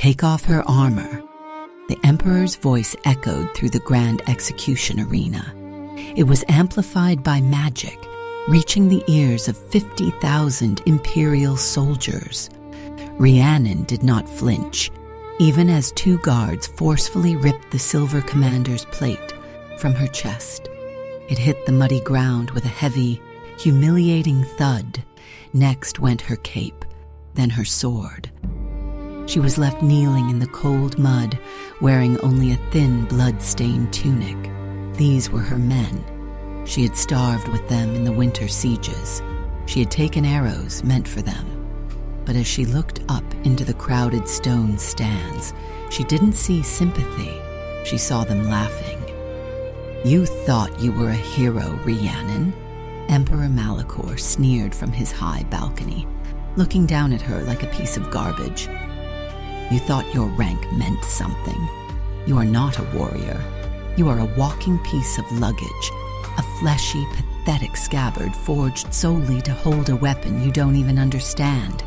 "Take off her armor." The Emperor's voice echoed through the grand execution arena. It was amplified by magic, reaching the ears of 50,000 Imperial soldiers. Rhiannon did not flinch, even as two guards forcefully ripped the silver commander's plate from her chest. It hit the muddy ground with a heavy, humiliating thud. Next went her cape, then her sword. She was left kneeling in the cold mud, wearing only a thin, blood-stained tunic. These were her men. She had starved with them in the winter sieges. She had taken arrows meant for them. But as she looked up into the crowded stone stands, she didn't see sympathy. She saw them laughing. "You thought you were a hero, Rhiannon," Emperor Malachor sneered from his high balcony, looking down at her like a piece of garbage. "You thought your rank meant something. You are not a warrior. You are a walking piece of luggage, a fleshy, pathetic scabbard forged solely to hold a weapon you don't even understand."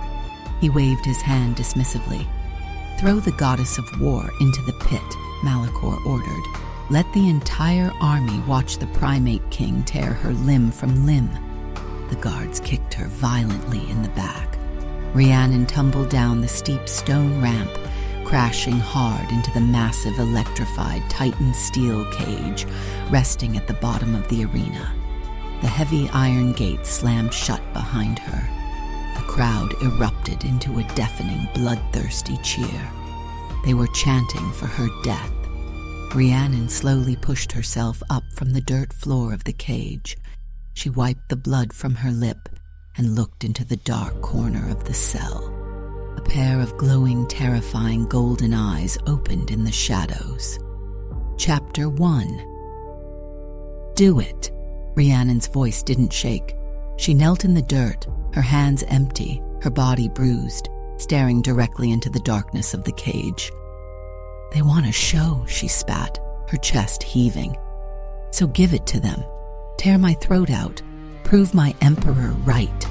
He waved his hand dismissively. "Throw the goddess of war into the pit," Malachor ordered. "Let the entire army watch the primate king tear her limb from limb." The guards kicked her violently in the back. Rhiannon tumbled down the steep stone ramp, crashing hard into the massive electrified Titan steel cage resting at the bottom of the arena. The heavy iron gate slammed shut behind her. The crowd erupted into a deafening, bloodthirsty cheer. They were chanting for her death. Rhiannon slowly pushed herself up from the dirt floor of the cage. She wiped the blood from her lip and looked into the dark corner of the cell. A pair of glowing, terrifying golden eyes opened in the shadows. Chapter 1. "Do it." Rhiannon's voice didn't shake. She knelt in the dirt, her hands empty, her body bruised, staring directly into the darkness of the cage. "They want a show," she spat, her chest heaving. "So give it to them. Tear my throat out. Prove my emperor right."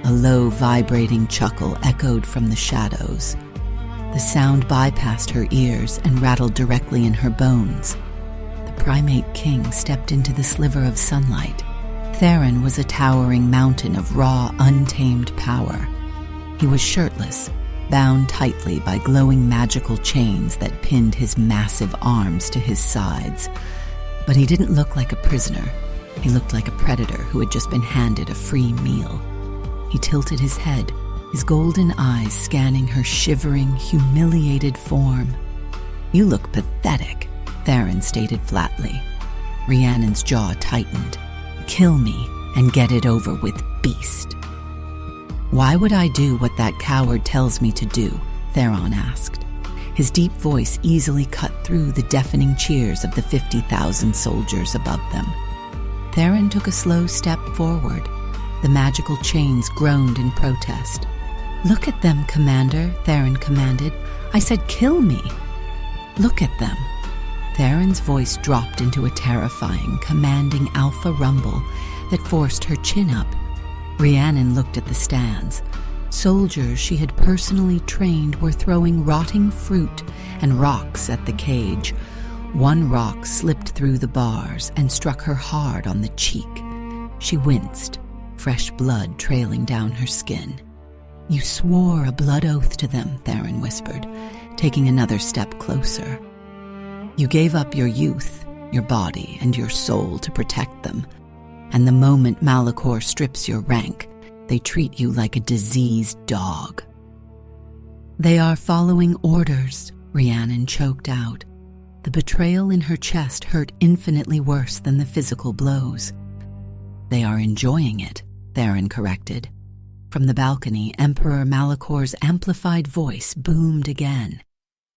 A low, vibrating chuckle echoed from the shadows. The sound bypassed her ears and rattled directly in her bones. The primate king stepped into the sliver of sunlight. Theron was a towering mountain of raw, untamed power. He was shirtless, bound tightly by glowing magical chains that pinned his massive arms to his sides. But he didn't look like a prisoner. He looked like a predator who had just been handed a free meal. He tilted his head, his golden eyes scanning her shivering, humiliated form. "You look pathetic," Theron stated flatly. Rhiannon's jaw tightened. "Kill me and get it over with, beast." "Why would I do what that coward tells me to do?" Theron asked. His deep voice easily cut through the deafening cheers of the 50,000 soldiers above them. Theron took a slow step forward. The magical chains groaned in protest. "Look at them, Commander," Theron commanded. "I said kill me." "Look at them." Theron's voice dropped into a terrifying, commanding alpha rumble that forced her chin up. Rhiannon looked at the stands. Soldiers she had personally trained were throwing rotting fruit and rocks at the cage. One rock slipped through the bars and struck her hard on the cheek. She winced, fresh blood trailing down her skin. "You swore a blood oath to them," Theron whispered, taking another step closer. "You gave up your youth, your body, and your soul to protect them. And the moment Malachor strips your rank, they treat you like a diseased dog." "They are following orders," Rhiannon choked out. The betrayal in her chest hurt infinitely worse than the physical blows. "They are enjoying it," Theron corrected. From the balcony, Emperor Malachor's amplified voice boomed again.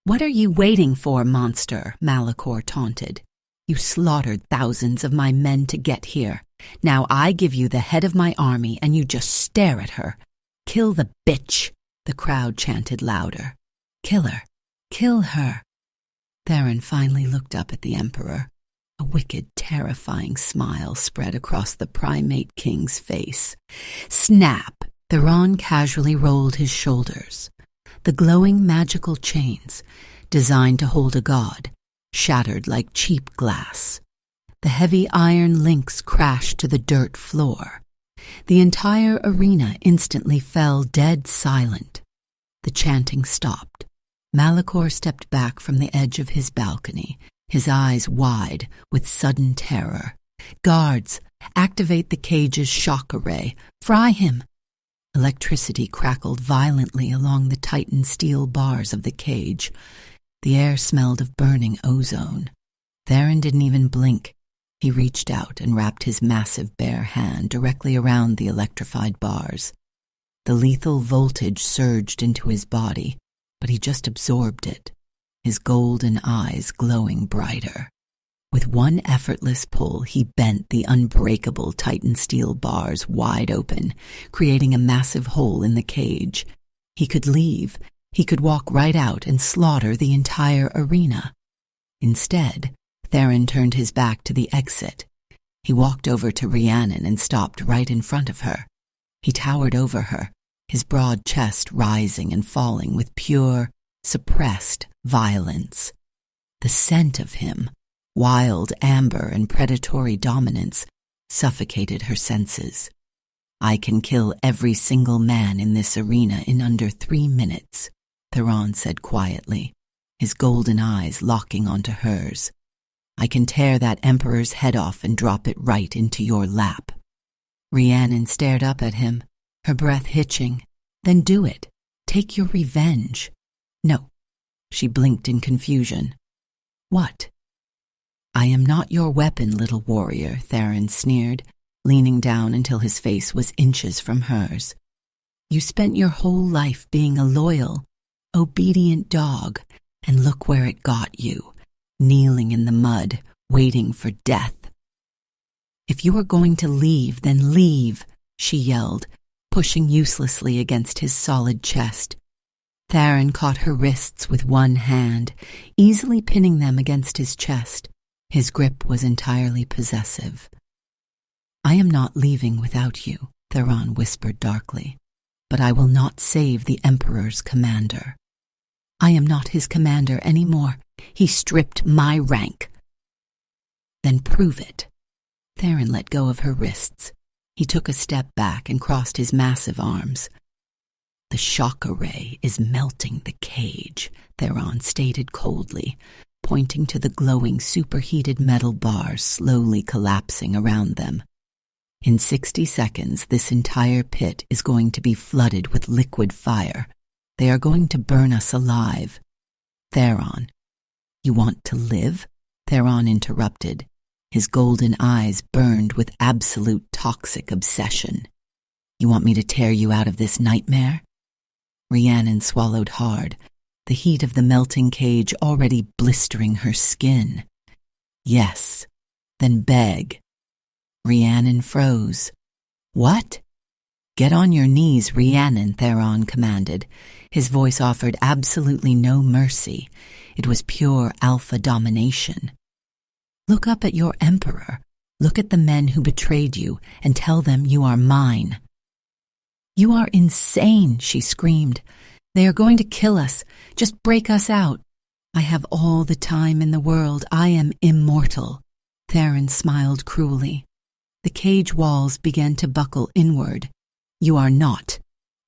"What are you waiting for, monster?" Malachor taunted. "You slaughtered thousands of my men to get here. Now I give you the head of my army and you just stare at her. Kill the bitch," the crowd chanted louder. "Kill her. Kill her." Theron finally looked up at the Emperor. A wicked, terrifying smile spread across the primate king's face. Snap! Theron casually rolled his shoulders. The glowing magical chains, designed to hold a god, shattered like cheap glass. The heavy iron links crashed to the dirt floor. The entire arena instantly fell dead silent. The chanting stopped. Malachor stepped back from the edge of his balcony, his eyes wide with sudden terror. "Guards, activate the cage's shock array. Fry him!" Electricity crackled violently along the tightened steel bars of the cage. The air smelled of burning ozone. Theron didn't even blink. He reached out and wrapped his massive bare hand directly around the electrified bars. The lethal voltage surged into his body, but he just absorbed it, his golden eyes glowing brighter. With one effortless pull, he bent the unbreakable titan steel bars wide open, creating a massive hole in the cage. He could leave. He could walk right out and slaughter the entire arena. Instead, Theron turned his back to the exit. He walked over to Rhiannon and stopped right in front of her. He towered over her, his broad chest rising and falling with pure, suppressed violence. The scent of him, wild amber and predatory dominance, suffocated her senses. "I can kill every single man in this arena in under 3 minutes," Theron said quietly, his golden eyes locking onto hers. "I can tear that emperor's head off and drop it right into your lap." Rhiannon stared up at him, her breath hitching. "Then do it. Take your revenge." "No." She blinked in confusion. "What?" "I am not your weapon, little warrior," Theron sneered, leaning down until his face was inches from hers. "You spent your whole life being a loyal, obedient dog, and look where it got you, kneeling in the mud, waiting for death." "If you are going to leave, then leave," she yelled, pushing uselessly against his solid chest. Theron caught her wrists with one hand, easily pinning them against his chest. His grip was entirely possessive. "I am not leaving without you," Theron whispered darkly, "but I will not save the Emperor's commander. I am not his commander anymore. He stripped my rank." "Then prove it." Theron let go of her wrists. He took a step back and crossed his massive arms. "The shock array is melting the cage," Theron stated coldly, pointing to the glowing superheated metal bars slowly collapsing around them. "In 60 seconds, this entire pit is going to be flooded with liquid fire. They are going to burn us alive." "Theron." "You want to live?" Theron interrupted. His golden eyes burned with absolute toxic obsession. "You want me to tear you out of this nightmare?" Rhiannon swallowed hard, the heat of the melting cage already blistering her skin. "Yes." "Then beg." Rhiannon froze. "What?" "Get on your knees, Rhiannon," Theron commanded. His voice offered absolutely no mercy. It was pure alpha domination. "Look up at your emperor. Look at the men who betrayed you and tell them you are mine." "You are insane," she screamed. "They are going to kill us. Just break us out." "I have all the time in the world. I am immortal." Theron smiled cruelly. The cage walls began to buckle inward. "You are not.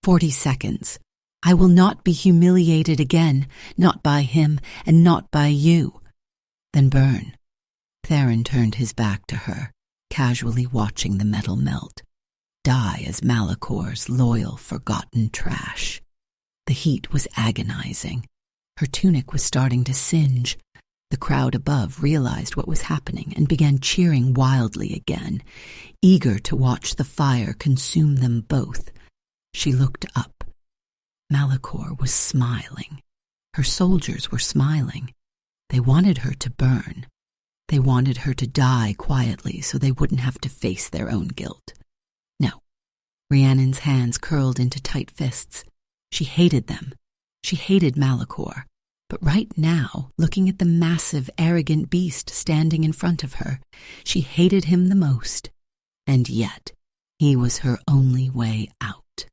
40 seconds. I will not be humiliated again, not by him and not by you." "Then burn." Theron turned his back to her, casually watching the metal melt. Die as Malachor's loyal, forgotten trash. The heat was agonizing. Her tunic was starting to singe. The crowd above realized what was happening and began cheering wildly again, eager to watch the fire consume them both. She looked up. Malachor was smiling. Her soldiers were smiling. They wanted her to burn. They wanted her to die quietly so they wouldn't have to face their own guilt. No. Rhiannon's hands curled into tight fists. She hated them. She hated Malachor. But right now, looking at the massive, arrogant beast standing in front of her, she hated him the most. And yet, he was her only way out.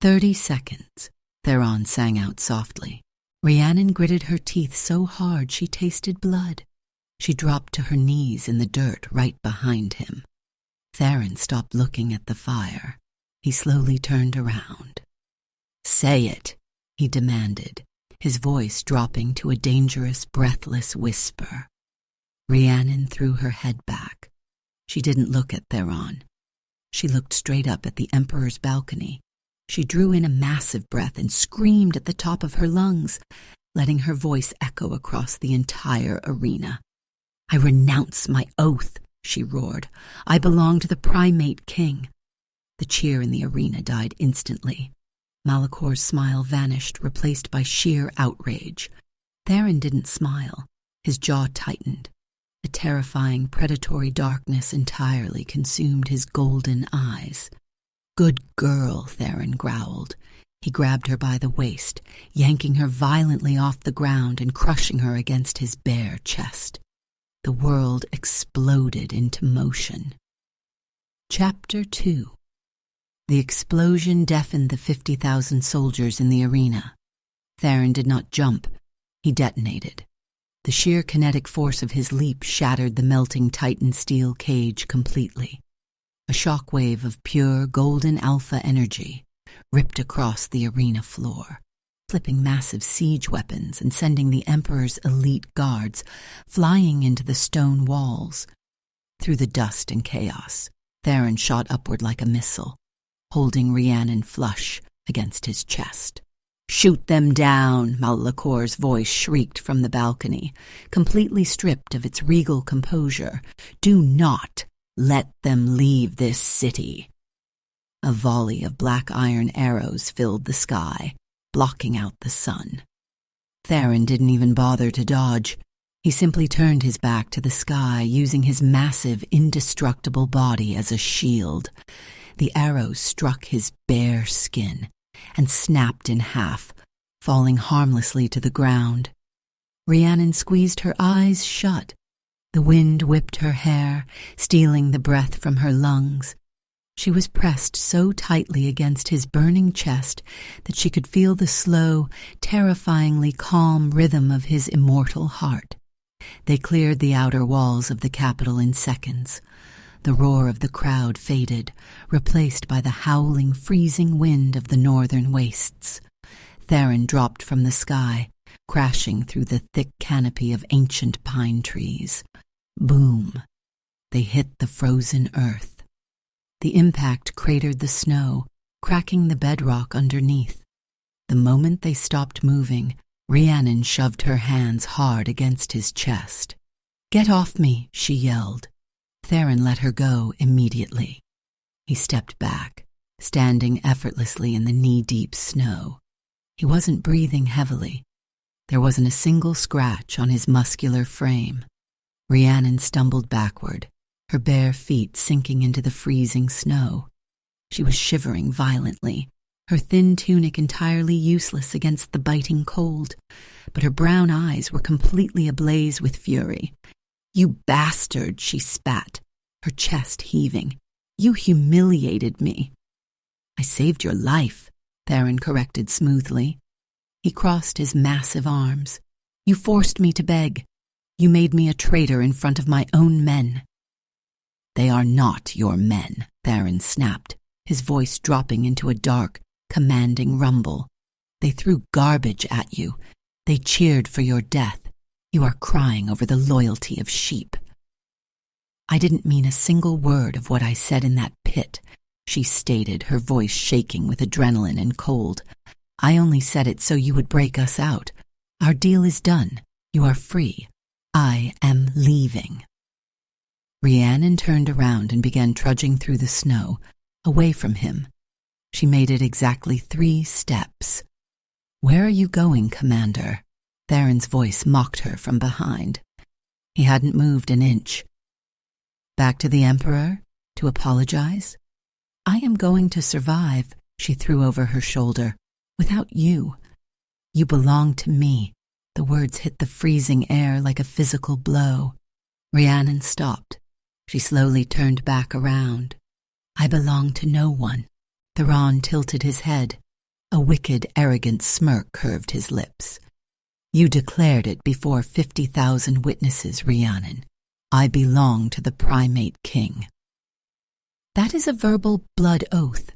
30 seconds. Theron sang out softly. Rhiannon gritted her teeth so hard she tasted blood. She dropped to her knees in the dirt right behind him. Theron stopped looking at the fire. He slowly turned around. "Say it," he demanded, his voice dropping to a dangerous, breathless whisper. Rhiannon threw her head back. She didn't look at Theron. She looked straight up at the Emperor's balcony. She drew in a massive breath and screamed at the top of her lungs, letting her voice echo across the entire arena. "I renounce my oath," she roared. "I belong to the primate king." The cheer in the arena died instantly. Malakor's smile vanished, replaced by sheer outrage. Theron didn't smile. His jaw tightened. A terrifying, predatory darkness entirely consumed his golden eyes. "Good girl," Theron growled. He grabbed her by the waist, yanking her violently off the ground and crushing her against his bare chest. The world exploded into motion. Chapter 2. The explosion deafened the 50,000 soldiers in the arena. Theron did not jump. He detonated. The sheer kinetic force of his leap shattered the melting Titan steel cage completely. A shockwave of pure golden alpha energy ripped across the arena floor, flipping massive siege weapons and sending the Emperor's elite guards flying into the stone walls. Through the dust and chaos, Theron shot upward like a missile, holding Rhiannon flush against his chest. "Shoot them down," Malakor's voice shrieked from the balcony, completely stripped of its regal composure. "Do not let them leave this city." A volley of black iron arrows filled the sky, blocking out the sun. Theron didn't even bother to dodge. He simply turned his back to the sky, using his massive, indestructible body as a shield. The arrows struck his bare skin and snapped in half, falling harmlessly to the ground. Rhiannon squeezed her eyes shut. The wind whipped her hair, stealing the breath from her lungs. She was pressed so tightly against his burning chest that she could feel the slow, terrifyingly calm rhythm of his immortal heart. They cleared the outer walls of the capital in seconds. The roar of the crowd faded, replaced by the howling, freezing wind of the northern wastes. Theron dropped from the sky, crashing through the thick canopy of ancient pine trees. Boom! They hit the frozen earth. The impact cratered the snow, cracking the bedrock underneath. The moment they stopped moving, Rhiannon shoved her hands hard against his chest. "Get off me," she yelled. Theron let her go immediately. He stepped back, standing effortlessly in the knee-deep snow. He wasn't breathing heavily. There wasn't a single scratch on his muscular frame. Rhiannon stumbled backward, her bare feet sinking into the freezing snow. She was shivering violently, her thin tunic entirely useless against the biting cold, but her brown eyes were completely ablaze with fury. "You bastard," she spat, her chest heaving. "You humiliated me." "I saved your life," Theron corrected smoothly. He crossed his massive arms. "You forced me to beg. You made me a traitor in front of my own men." "They are not your men," Theron snapped, his voice dropping into a dark, commanding rumble. "They threw garbage at you. They cheered for your death. You are crying over the loyalty of sheep." "I didn't mean a single word of what I said in that pit," she stated, her voice shaking with adrenaline and cold. "I only said it so you would break us out. Our deal is done. You are free. I am leaving." Rhiannon turned around and began trudging through the snow, away from him. She made it exactly 3 steps. "Where are you going, Commander?" Theron's voice mocked her from behind. He hadn't moved an inch. "Back to the Emperor? To apologize?" "I am going to survive," she threw over her shoulder. "Without you. You belong to me." The words hit the freezing air like a physical blow. Rhiannon stopped. She slowly turned back around. "I belong to no one." Theron tilted his head. A wicked, arrogant smirk curved his lips. "You declared it before 50,000 witnesses, Rhiannon. I belong to the primate king." "That is a verbal blood oath.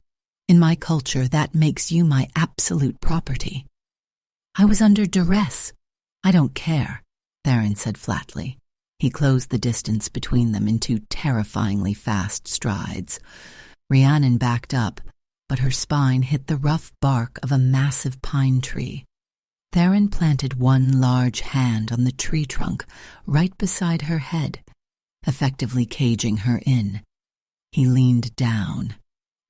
In my culture, that makes you my absolute property." "I was under duress. I don't care," Theron said flatly. He closed the distance between them into terrifyingly fast strides. Rhiannon backed up, but her spine hit the rough bark of a massive pine tree. Theron planted one large hand on the tree trunk right beside her head, effectively caging her in. He leaned down.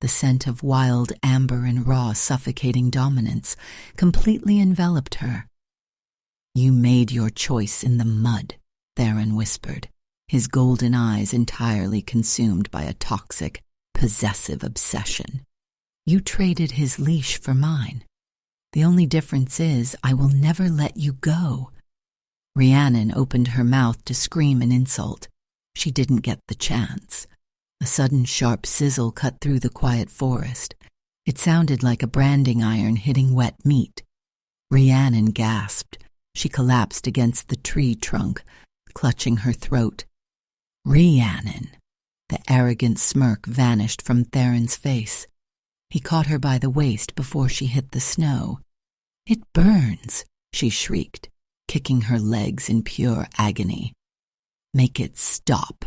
The scent of wild amber and raw suffocating dominance completely enveloped her. "You made your choice in the mud," Theron whispered, his golden eyes entirely consumed by a toxic, possessive obsession. "You traded his leash for mine. The only difference is I will never let you go." Rhiannon opened her mouth to scream an insult. She didn't get the chance. A sudden sharp sizzle cut through the quiet forest. It sounded like a branding iron hitting wet meat. Rhiannon gasped. She collapsed against the tree trunk, clutching her throat. "Rhiannon!" The arrogant smirk vanished from Theron's face. He caught her by the waist before she hit the snow. "It burns," she shrieked, kicking her legs in pure agony. "Make it stop."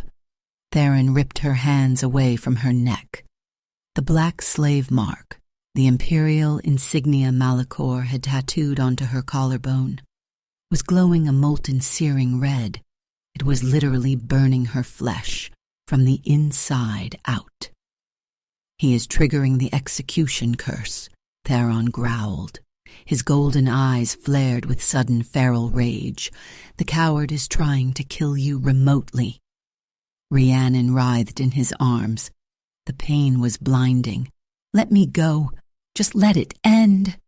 Theron ripped her hands away from her neck. The black slave mark, the imperial insignia Malachor had tattooed onto her collarbone, was glowing a molten searing red. It was literally burning her flesh from the inside out. "He is triggering the execution curse," Theron growled. His golden eyes flared with sudden feral rage. "The coward is trying to kill you remotely." Rhiannon writhed in his arms. The pain was blinding. "Let me go. Just let it end."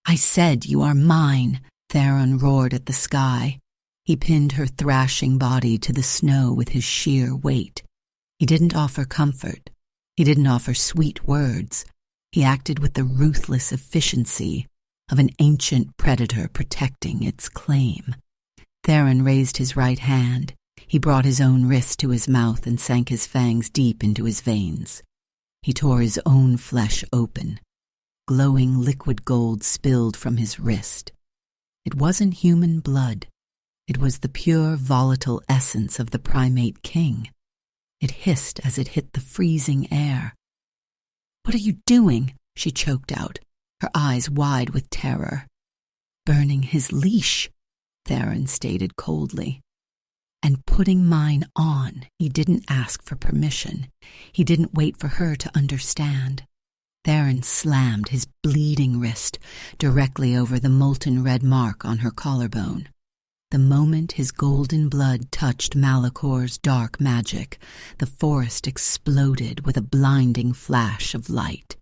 "I said you are mine," Theron roared at the sky. He pinned her thrashing body to the snow with his sheer weight. He didn't offer comfort. He didn't offer sweet words. He acted with the ruthless efficiency of an ancient predator protecting its claim. Theron raised his right hand. He brought his own wrist to his mouth and sank his fangs deep into his veins. He tore his own flesh open. Glowing liquid gold spilled from his wrist. It wasn't human blood. It was the pure, volatile essence of the primate king. It hissed as it hit the freezing air. "What are you doing?" she choked out, her eyes wide with terror. "Burning his leash," Theron stated coldly. "And putting mine on." He didn't ask for permission. He didn't wait for her to understand. Theron slammed his bleeding wrist directly over the molten red mark on her collarbone. The moment his golden blood touched Malachor's dark magic, the forest exploded with a blinding flash of light.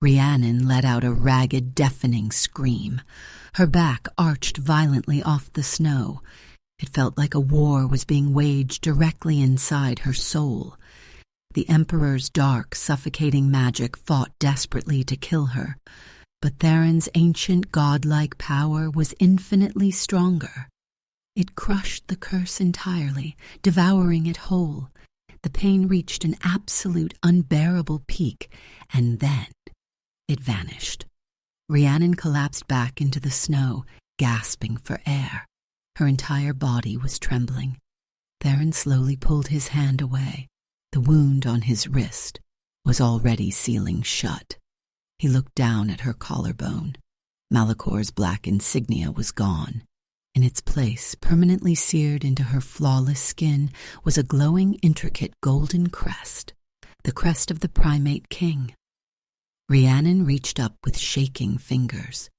Rhiannon let out a ragged, deafening scream. Her back arched violently off the snow. It felt like a war was being waged directly inside her soul. The Emperor's dark, suffocating magic fought desperately to kill her, but Theron's ancient godlike power was infinitely stronger. It crushed the curse entirely, devouring it whole. The pain reached an absolute, unbearable peak, and then it vanished. Rhiannon collapsed back into the snow, gasping for air. Her entire body was trembling. Theron slowly pulled his hand away. The wound on his wrist was already sealing shut. He looked down at her collarbone. Malachor's black insignia was gone. In its place, permanently seared into her flawless skin, was a glowing, intricate golden crest, the crest of the primate king. Rhiannon reached up with shaking fingers.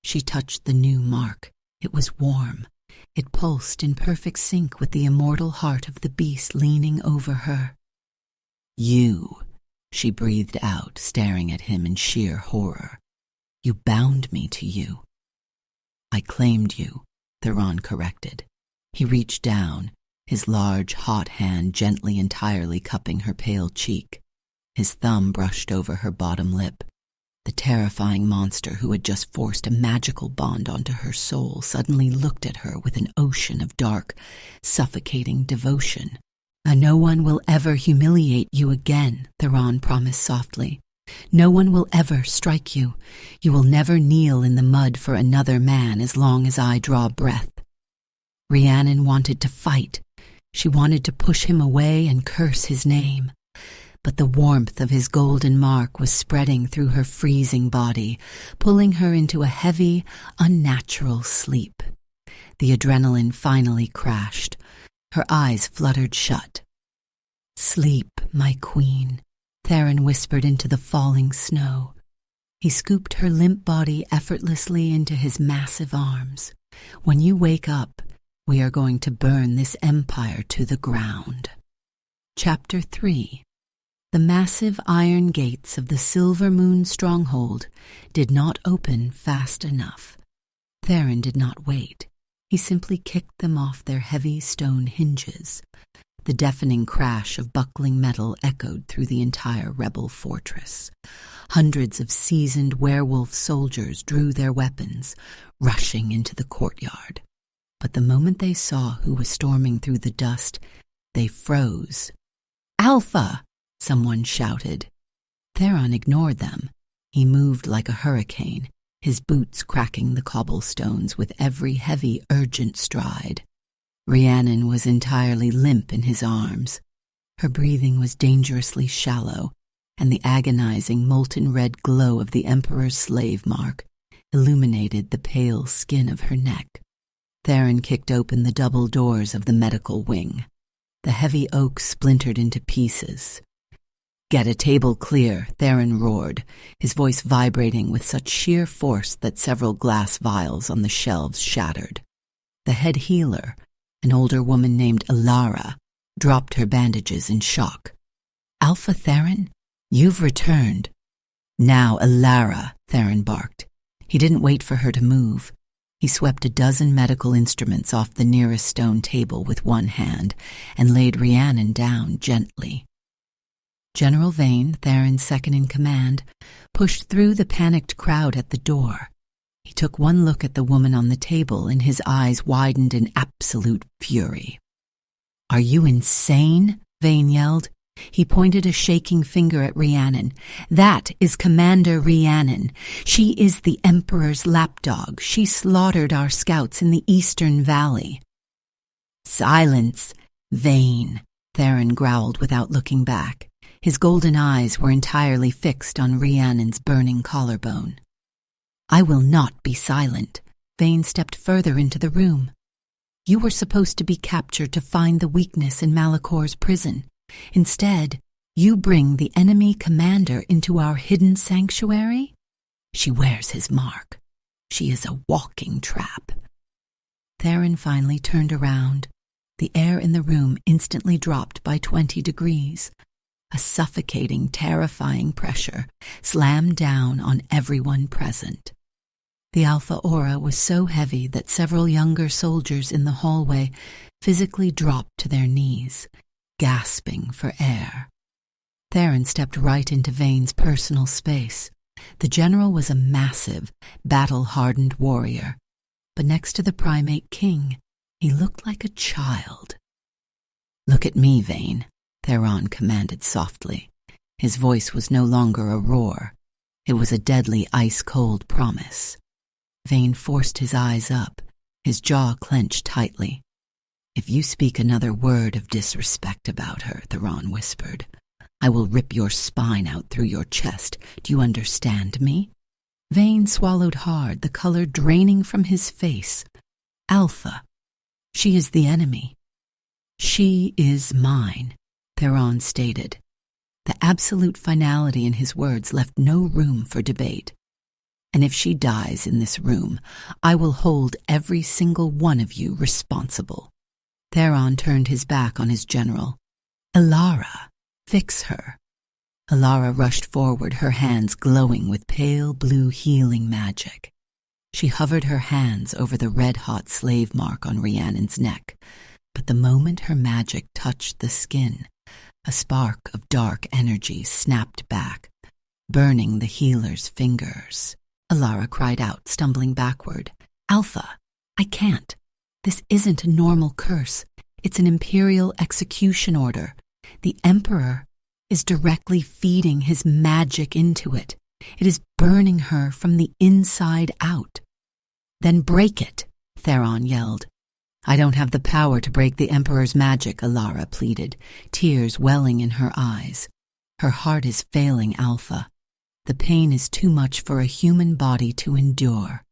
She touched the new mark. It was warm. It pulsed in perfect sync with the immortal heart of the beast leaning over her. "You," she breathed out, staring at him in sheer horror. "You bound me to you." "I claimed you," Theron corrected. He reached down, his large, hot hand gently entirely cupping her pale cheek. His thumb brushed over her bottom lip. The terrifying monster who had just forced a magical bond onto her soul suddenly looked at her with an ocean of dark, suffocating devotion. No one will ever humiliate you again, Theron promised softly. No one will ever strike you. You will never kneel in the mud for another man as long as I draw breath. Rhiannon wanted to fight. She wanted to push him away and curse his name. But the warmth of his golden mark was spreading through her freezing body, pulling her into a heavy, unnatural sleep. The adrenaline finally crashed. Her eyes fluttered shut. "Sleep, my queen," Theron whispered into the falling snow. He scooped her limp body effortlessly into his massive arms. "When you wake up, we are going to burn this empire to the ground." Chapter 3. The massive iron gates of the Silver Moon stronghold did not open fast enough. Theron did not wait. He simply kicked them off their heavy stone hinges. The deafening crash of buckling metal echoed through the entire rebel fortress. Hundreds of seasoned werewolf soldiers drew their weapons, rushing into the courtyard. But the moment they saw who was storming through the dust, they froze. "Alpha!" someone shouted. Theron ignored them. He moved like a hurricane, his boots cracking the cobblestones with every heavy, urgent stride. Rhiannon was entirely limp in his arms. Her breathing was dangerously shallow, and the agonizing molten red glow of the Emperor's slave mark illuminated the pale skin of her neck. Theron kicked open the double doors of the medical wing. The heavy oak splintered into pieces. "Get a table clear," Theron roared, his voice vibrating with such sheer force that several glass vials on the shelves shattered. The head healer, an older woman named Alara, dropped her bandages in shock. "Alpha Theron, you've returned." "Now, Alara," Theron barked. He didn't wait for her to move. He swept a dozen medical instruments off the nearest stone table with one hand and laid Rhiannon down gently. General Vane, Theron's second-in-command, pushed through the panicked crowd at the door. He took one look at the woman on the table and his eyes widened in absolute fury. "Are you insane?" Vane yelled. He pointed a shaking finger at Rhiannon. "That is Commander Rhiannon. She is the Emperor's lapdog. She slaughtered our scouts in the Eastern Valley." "Silence, Vane," Theron growled without looking back. His golden eyes were entirely fixed on Rhiannon's burning collarbone. "I will not be silent." Vane stepped further into the room. "You were supposed to be captured to find the weakness in Malakor's prison. Instead, you bring the enemy commander into our hidden sanctuary? She wears his mark. She is a walking trap." Theron finally turned around. The air in the room instantly dropped by 20 degrees. A suffocating, terrifying pressure slammed down on everyone present. The Alpha aura was so heavy that several younger soldiers in the hallway physically dropped to their knees, gasping for air. Theron stepped right into Vane's personal space. The general was a massive, battle-hardened warrior, but next to the primate king, he looked like a child. "Look at me, Vane," Theron commanded softly. His voice was no longer a roar. It was a deadly, ice-cold promise. Vane forced his eyes up, his jaw clenched tightly. "If you speak another word of disrespect about her," Theron whispered, "I will rip your spine out through your chest. Do you understand me?" Vane swallowed hard, the color draining from his face. "Alpha. She is the enemy." "She is mine," Theron stated. The absolute finality in his words left no room for debate. "And if she dies in this room, I will hold every single one of you responsible." Theron turned his back on his general. "Alara, fix her." Alara rushed forward, her hands glowing with pale blue healing magic. She hovered her hands over the red-hot slave mark on Rhiannon's neck, but the moment her magic touched the skin, a spark of dark energy snapped back. burning the healer's fingers. Alara cried out, stumbling backward. "Alpha, I can't. This isn't a normal curse. It's an imperial execution order. The Emperor is directly feeding his magic into it. It is burning her from the inside out." "Then break it," Theron yelled. "I don't have the power to break the Emperor's magic," Alara pleaded, tears welling in her eyes. "Her heart is failing, Alpha. The pain is too much for a human body to endure."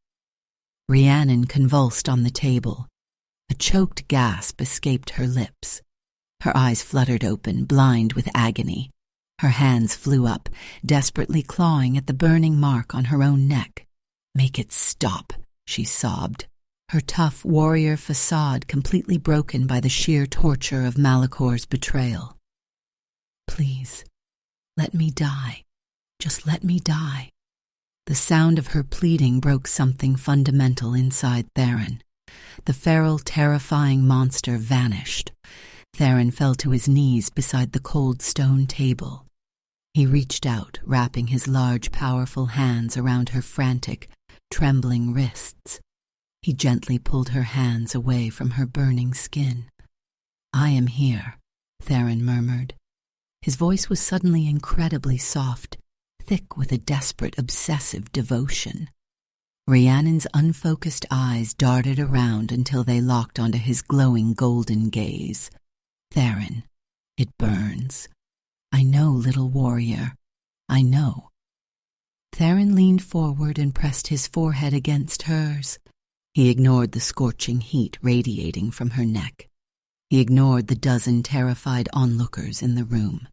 Rhiannon convulsed on the table. A choked gasp escaped her lips. Her eyes fluttered open, blind with agony. Her hands flew up, desperately clawing at the burning mark on her own neck. "Make it stop," she sobbed, her tough warrior facade completely broken by the sheer torture of Malicor's betrayal. "Please, let me die. Just let me die." The sound of her pleading broke something fundamental inside Theron. The feral, terrifying monster vanished. Theron fell to his knees beside the cold stone table. He reached out, wrapping his large, powerful hands around her frantic, trembling wrists. He gently pulled her hands away from her burning skin. "I am here," Theron murmured. His voice was suddenly incredibly soft, thick with a desperate, obsessive devotion. Rhiannon's unfocused eyes darted around until they locked onto his glowing golden gaze. "Theron, it burns. I know, little warrior. I know." Theron leaned forward and pressed his forehead against hers. He ignored the scorching heat radiating from her neck. He ignored the dozen terrified onlookers in the room.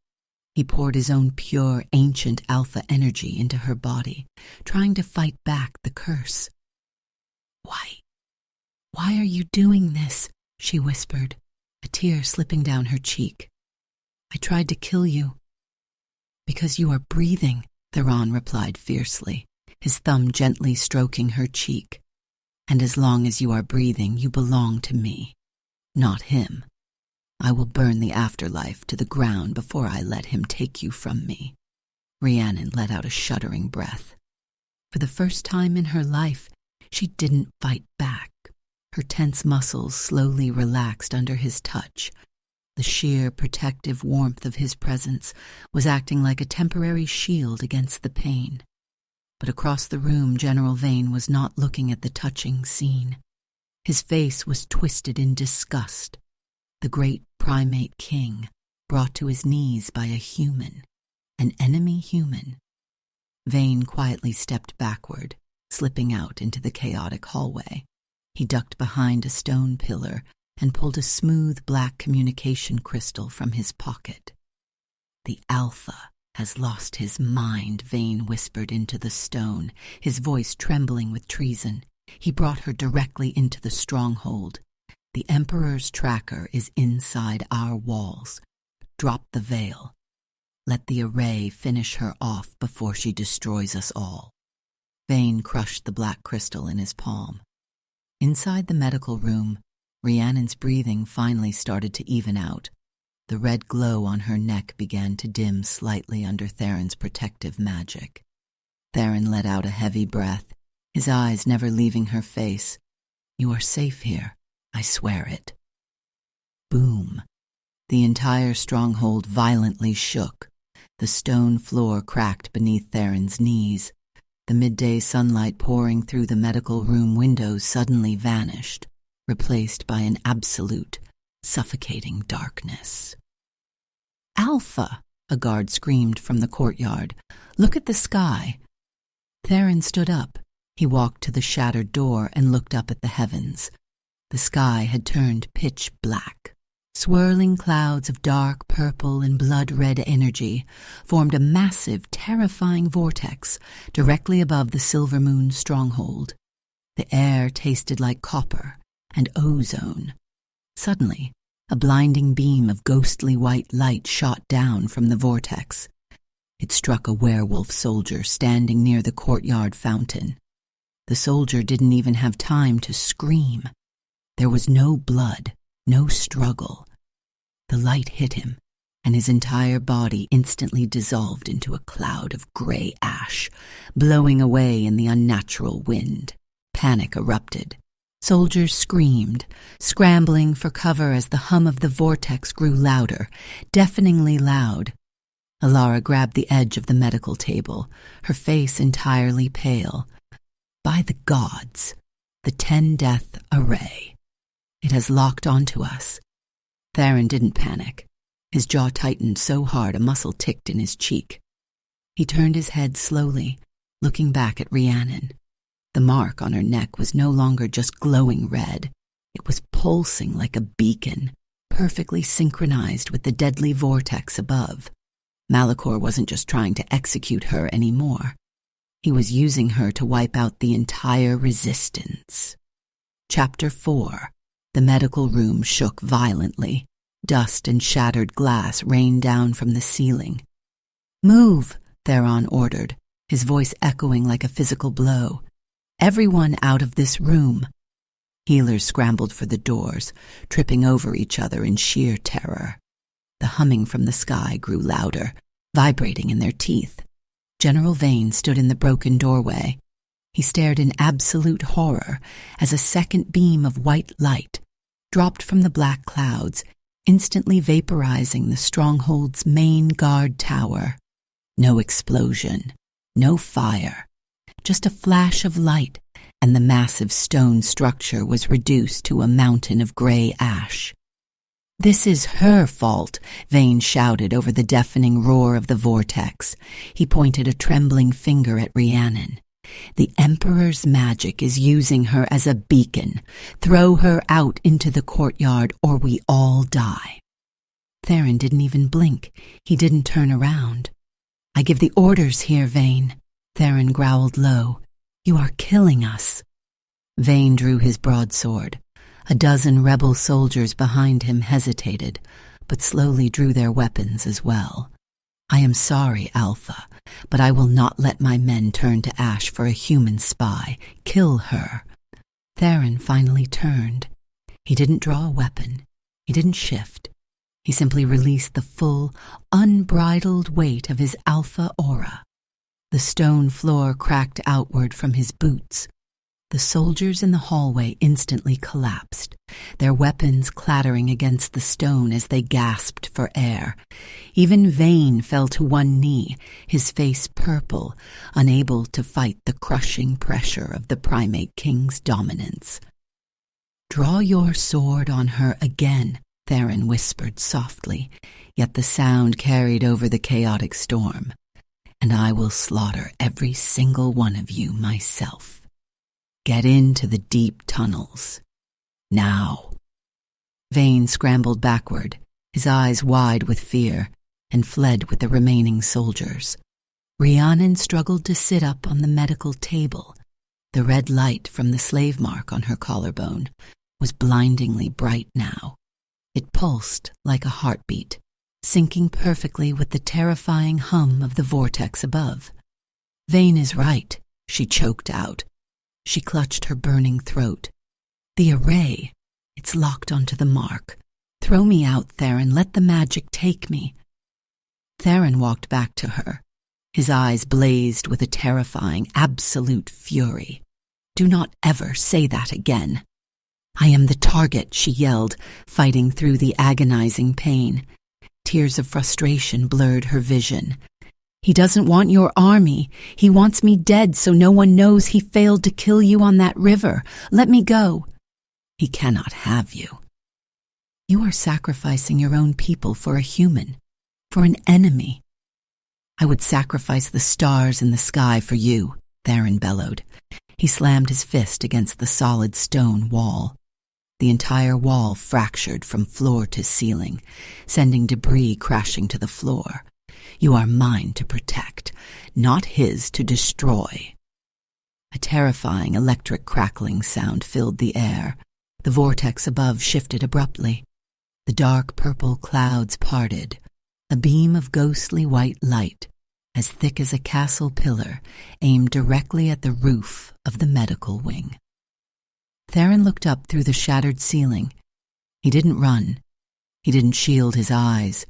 He poured his own pure, ancient alpha energy into her body, trying to fight back the curse. Why are you doing this?" she whispered, a tear slipping down her cheek. "I tried to kill you." "Because you are breathing," Theron replied fiercely, his thumb gently stroking her cheek. "And as long as you are breathing, you belong to me, not him. I will burn the afterlife to the ground before I let him take you from me." Rhiannon let out a shuddering breath. For the first time in her life, she didn't fight back. Her tense muscles slowly relaxed under his touch. The sheer, protective warmth of his presence was acting like a temporary shield against the pain. But across the room, General Vane was not looking at the touching scene. His face was twisted in disgust. The great primate king, brought to his knees by a human, an enemy human. Vane quietly stepped backward, slipping out into the chaotic hallway. He ducked behind a stone pillar and pulled a smooth black communication crystal from his pocket. "The Alpha has lost his mind," Vane whispered into the stone, his voice trembling with treason. "He brought her directly into the stronghold. The Emperor's tracker is inside our walls. Drop the veil. Let the array finish her off before she destroys us all." Vane crushed the black crystal in his palm. Inside the medical room, Rhiannon's breathing finally started to even out. The red glow on her neck began to dim slightly under Theron's protective magic. Theron let out a heavy breath, his eyes never leaving her face. "You are safe here. I swear it." Boom. The entire stronghold violently shook. The stone floor cracked beneath Theron's knees. The midday sunlight pouring through the medical room windows suddenly vanished, replaced by an absolute, suffocating darkness. "Alpha!" a guard screamed from the courtyard. "Look at the sky." Theron stood up. He walked to the shattered door and looked up at the heavens. The sky had turned pitch black. Swirling clouds of dark purple and blood-red energy formed a massive, terrifying vortex directly above the Silver Moon stronghold. The air tasted like copper and ozone. Suddenly, a blinding beam of ghostly white light shot down from the vortex. It struck a werewolf soldier standing near the courtyard fountain. The soldier didn't even have time to scream. There was no blood, no struggle. The light hit him, and his entire body instantly dissolved into a cloud of gray ash, blowing away in the unnatural wind. Panic erupted. Soldiers screamed, scrambling for cover as the hum of the vortex grew louder, deafeningly loud. Alara grabbed the edge of the medical table, her face entirely pale. By the gods, the 10-death array. It has locked onto us. Theron didn't panic. His jaw tightened so hard a muscle ticked in his cheek. He turned his head slowly, looking back at Rhiannon. The mark on her neck was no longer just glowing red. It was pulsing like a beacon, perfectly synchronized with the deadly vortex above. Malachor wasn't just trying to execute her anymore. He was using her to wipe out the entire resistance. Chapter 4. The medical room shook violently. Dust and shattered glass rained down from the ceiling. "Move," Theron ordered, his voice echoing like a physical blow. "Everyone out of this room." Healers scrambled for the doors, tripping over each other in sheer terror. The humming from the sky grew louder, vibrating in their teeth. General Vane stood in the broken doorway. He stared in absolute horror as a second beam of white light dropped from the black clouds, instantly vaporizing the stronghold's main guard tower. No explosion, no fire, just a flash of light, and the massive stone structure was reduced to a mountain of gray ash. "This is her fault," Vane shouted over the deafening roar of the vortex. He pointed a trembling finger at Rhiannon. "The Emperor's magic is using her as a beacon. Throw her out into the courtyard or we all die." Theron didn't even blink. He didn't turn around. "I give the orders here, Vane," Theron growled low. "You are killing us." Vane drew his broadsword. A dozen rebel soldiers behind him hesitated, but slowly drew their weapons as well. "I am sorry, Alpha, but I will not let my men turn to ash for a human spy. Kill her." Theron finally turned. He didn't draw a weapon. He didn't shift. He simply released the full, unbridled weight of his Alpha aura. The stone floor cracked outward from his boots. The soldiers in the hallway instantly collapsed, their weapons clattering against the stone as they gasped for air. Even Vane fell to one knee, his face purple, unable to fight the crushing pressure of the Primate King's dominance. "Draw your sword on her again," Theron whispered softly, yet the sound carried over the chaotic storm. "And I will slaughter every single one of you myself. Get into the deep tunnels. Now." Vane scrambled backward, his eyes wide with fear, and fled with the remaining soldiers. Rhiannon struggled to sit up on the medical table. The red light from the slave mark on her collarbone was blindingly bright now. It pulsed like a heartbeat, syncing perfectly with the terrifying hum of the vortex above. "Vane is right," she choked out. She clutched her burning throat. "The array, it's locked onto the mark. Throw me out, Theron, let the magic take me." Theron walked back to her. His eyes blazed with a terrifying, absolute fury. "Do not ever say that again." "I am the target," she yelled, fighting through the agonizing pain. Tears of frustration blurred her vision. "He doesn't want your army. He wants me dead so no one knows he failed to kill you on that river. Let me go." "He cannot have you." "You are sacrificing your own people for a human, for an enemy." "I would sacrifice the stars in the sky for you," Theron bellowed. He slammed his fist against the solid stone wall. The entire wall fractured from floor to ceiling, sending debris crashing to the floor. "You are mine to protect, not his to destroy." A terrifying electric crackling sound filled the air. The vortex above shifted abruptly. The dark purple clouds parted. A beam of ghostly white light, as thick as a castle pillar, aimed directly at the roof of the medical wing. Theron looked up through the shattered ceiling. He didn't run. He didn't shield his eyes.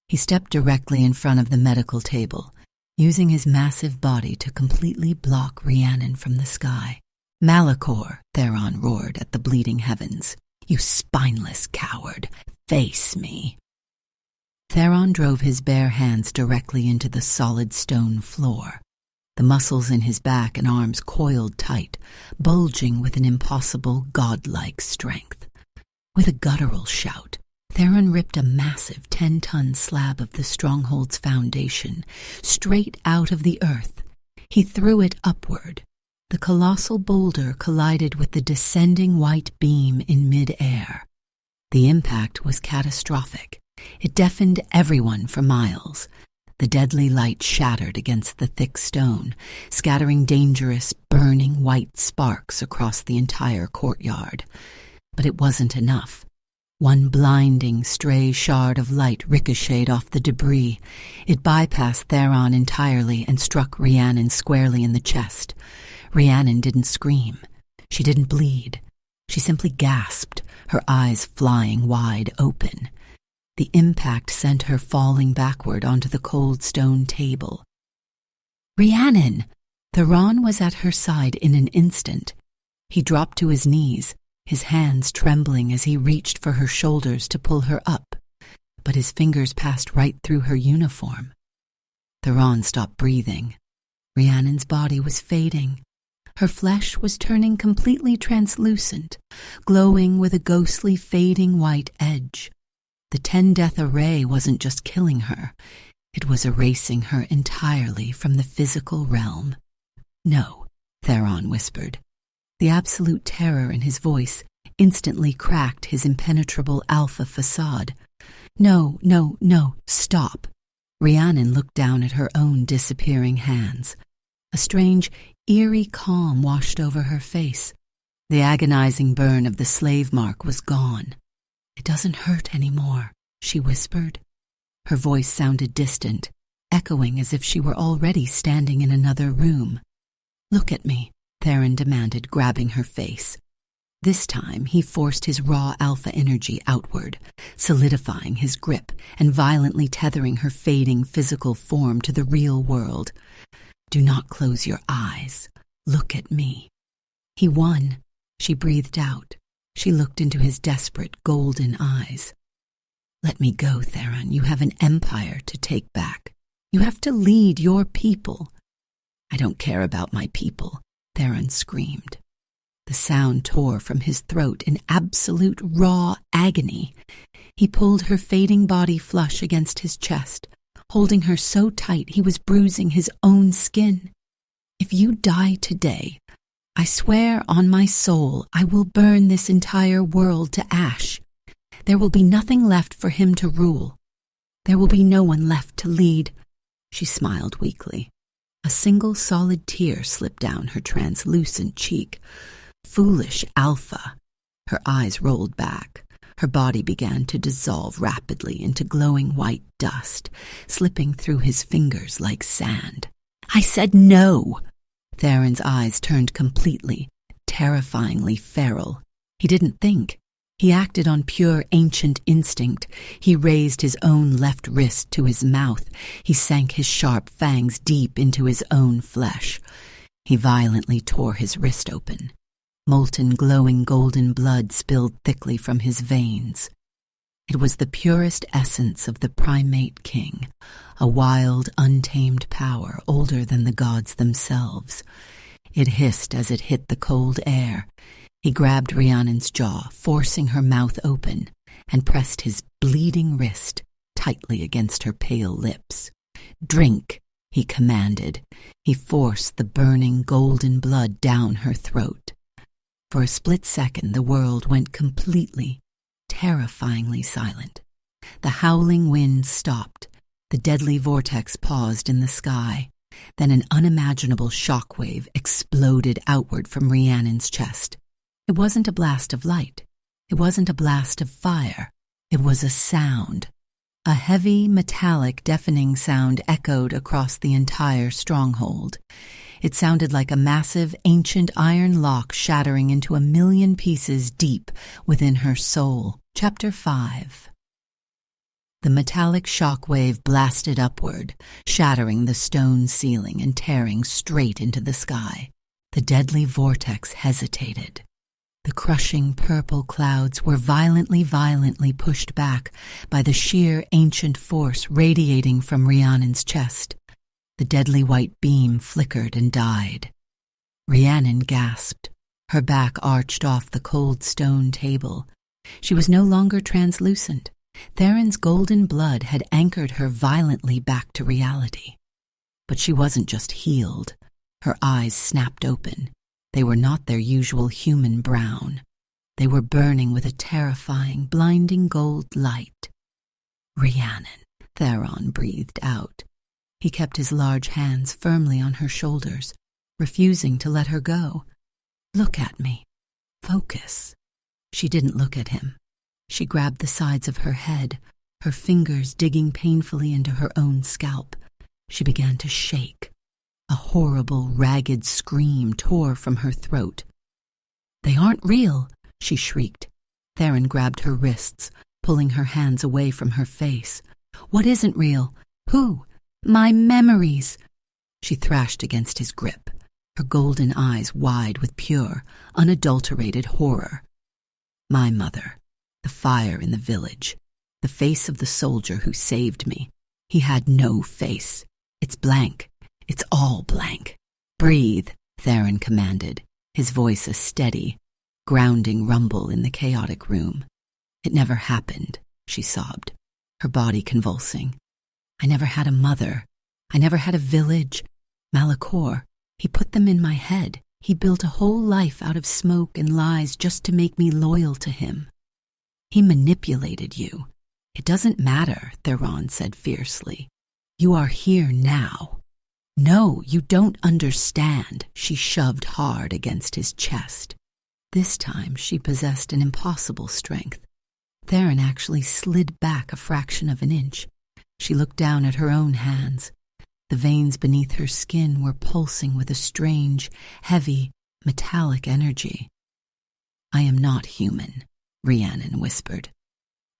He stepped directly in front of the medical table, using his massive body to completely block Rhiannon from the sky. "Malachor," Theron roared at the bleeding heavens. "You spineless coward, face me." Theron drove his bare hands directly into the solid stone floor. The muscles in his back and arms coiled tight, bulging with an impossible, godlike strength. With a guttural shout, Theron ripped a massive 10-ton slab of the stronghold's foundation straight out of the earth. He threw it upward. The colossal boulder collided with the descending white beam in mid-air. The impact was catastrophic. It deafened everyone for miles. The deadly light shattered against the thick stone, scattering dangerous, burning white sparks across the entire courtyard. But it wasn't enough. One blinding, stray shard of light ricocheted off the debris. It bypassed Theron entirely and struck Rhiannon squarely in the chest. Rhiannon didn't scream. She didn't bleed. She simply gasped, her eyes flying wide open. The impact sent her falling backward onto the cold stone table. "Rhiannon!" Theron was at her side in an instant. He dropped to his knees, his hands trembling as he reached for her shoulders to pull her up, but his fingers passed right through her uniform. Theron stopped breathing. Rhiannon's body was fading. Her flesh was turning completely translucent, glowing with a ghostly fading white edge. The 10-death array wasn't just killing her, it was erasing her entirely from the physical realm. "No," Theron whispered. The absolute terror in his voice instantly cracked his impenetrable alpha facade. "No, no, no, stop." Rhiannon looked down at her own disappearing hands. A strange, eerie calm washed over her face. The agonizing burn of the slave mark was gone. "It doesn't hurt anymore," she whispered. Her voice sounded distant, echoing as if she were already standing in another room. "Look at me," Theron demanded, grabbing her face. This time he forced his raw alpha energy outward, solidifying his grip and violently tethering her fading physical form to the real world. "Do not close your eyes. Look at me." He won, she breathed out. She looked into his desperate, golden eyes. "Let me go, Theron. You have an empire to take back. You have to lead your people." "I don't care about my people," Theron screamed. The sound tore from his throat in absolute raw agony. He pulled her fading body flush against his chest, holding her so tight he was bruising his own skin. "If you die today, I swear on my soul I will burn this entire world to ash. There will be nothing left for him to rule. There will be no one left to lead." She smiled weakly. A single solid tear slipped down her translucent cheek. Foolish alpha. Her eyes rolled back. Her body began to dissolve rapidly into glowing white dust, slipping through his fingers like sand. "I said no!" Theron's eyes turned completely, terrifyingly feral. He didn't think. He acted on pure ancient instinct. He raised his own left wrist to his mouth. He sank his sharp fangs deep into his own flesh. He violently tore his wrist open. Molten, glowing golden blood spilled thickly from his veins. It was the purest essence of the primate king, a wild, untamed power older than the gods themselves. It hissed as it hit the cold air. He grabbed Rhiannon's jaw, forcing her mouth open, and pressed his bleeding wrist tightly against her pale lips. "Drink," he commanded. He forced the burning golden blood down her throat. For a split second, the world went completely, terrifyingly silent. The howling wind stopped. The deadly vortex paused in the sky. Then an unimaginable shockwave exploded outward from Rhiannon's chest. It wasn't a blast of light. It wasn't a blast of fire. It was a sound. A heavy, metallic, deafening sound echoed across the entire stronghold. It sounded like a massive, ancient iron lock shattering into a million pieces deep within her soul. Chapter 5. The metallic shock wave blasted upward, shattering the stone ceiling and tearing straight into the sky. The deadly vortex hesitated. The crushing purple clouds were violently pushed back by the sheer ancient force radiating from Rhiannon's chest. The deadly white beam flickered and died. Rhiannon gasped. Her back arched off the cold stone table. She was no longer translucent. Theron's golden blood had anchored her violently back to reality. But she wasn't just healed. Her eyes snapped open. They were not their usual human brown. They were burning with a terrifying, blinding gold light. Rhiannon, Theron breathed out. He kept his large hands firmly on her shoulders, refusing to let her go. Look at me. Focus. She didn't look at him. She grabbed the sides of her head, her fingers digging painfully into her own scalp. She began to shake. A horrible, ragged scream tore from her throat. "They aren't real," she shrieked. Theron grabbed her wrists, pulling her hands away from her face. "What isn't real? Who? My memories!" She thrashed against his grip, her golden eyes wide with pure, unadulterated horror. "My mother, the fire in the village, the face of the soldier who saved me. He had no face. It's blank. It's all blank. Breathe," Theron commanded, his voice a steady, grounding rumble in the chaotic room. "It never happened," she sobbed, her body convulsing. "I never had a mother. I never had a village. Malachor, he put them in my head. He built a whole life out of smoke and lies just to make me loyal to him. He manipulated you. It doesn't matter," Theron said fiercely. "You are here now." "No, you don't understand," she shoved hard against his chest. This time she possessed an impossible strength. Theron actually slid back a fraction of an inch. She looked down at her own hands. The veins beneath her skin were pulsing with a strange, heavy, metallic energy. "I am not human," Rhiannon whispered.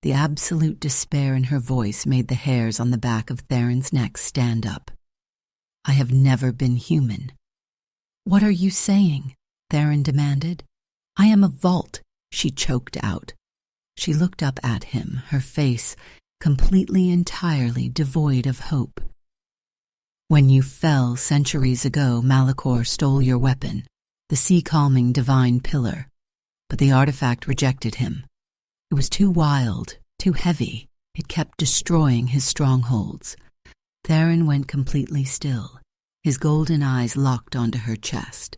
The absolute despair in her voice made the hairs on the back of Theron's neck stand up. "I have never been human." "What are you saying?" Theron demanded. "I am a vault," she choked out. She looked up at him, her face completely, entirely devoid of hope. "When you fell centuries ago, Malachor stole your weapon, the sea-calming divine pillar, but the artifact rejected him. It was too wild, too heavy. It kept destroying his strongholds." Theron went completely still, his golden eyes locked onto her chest.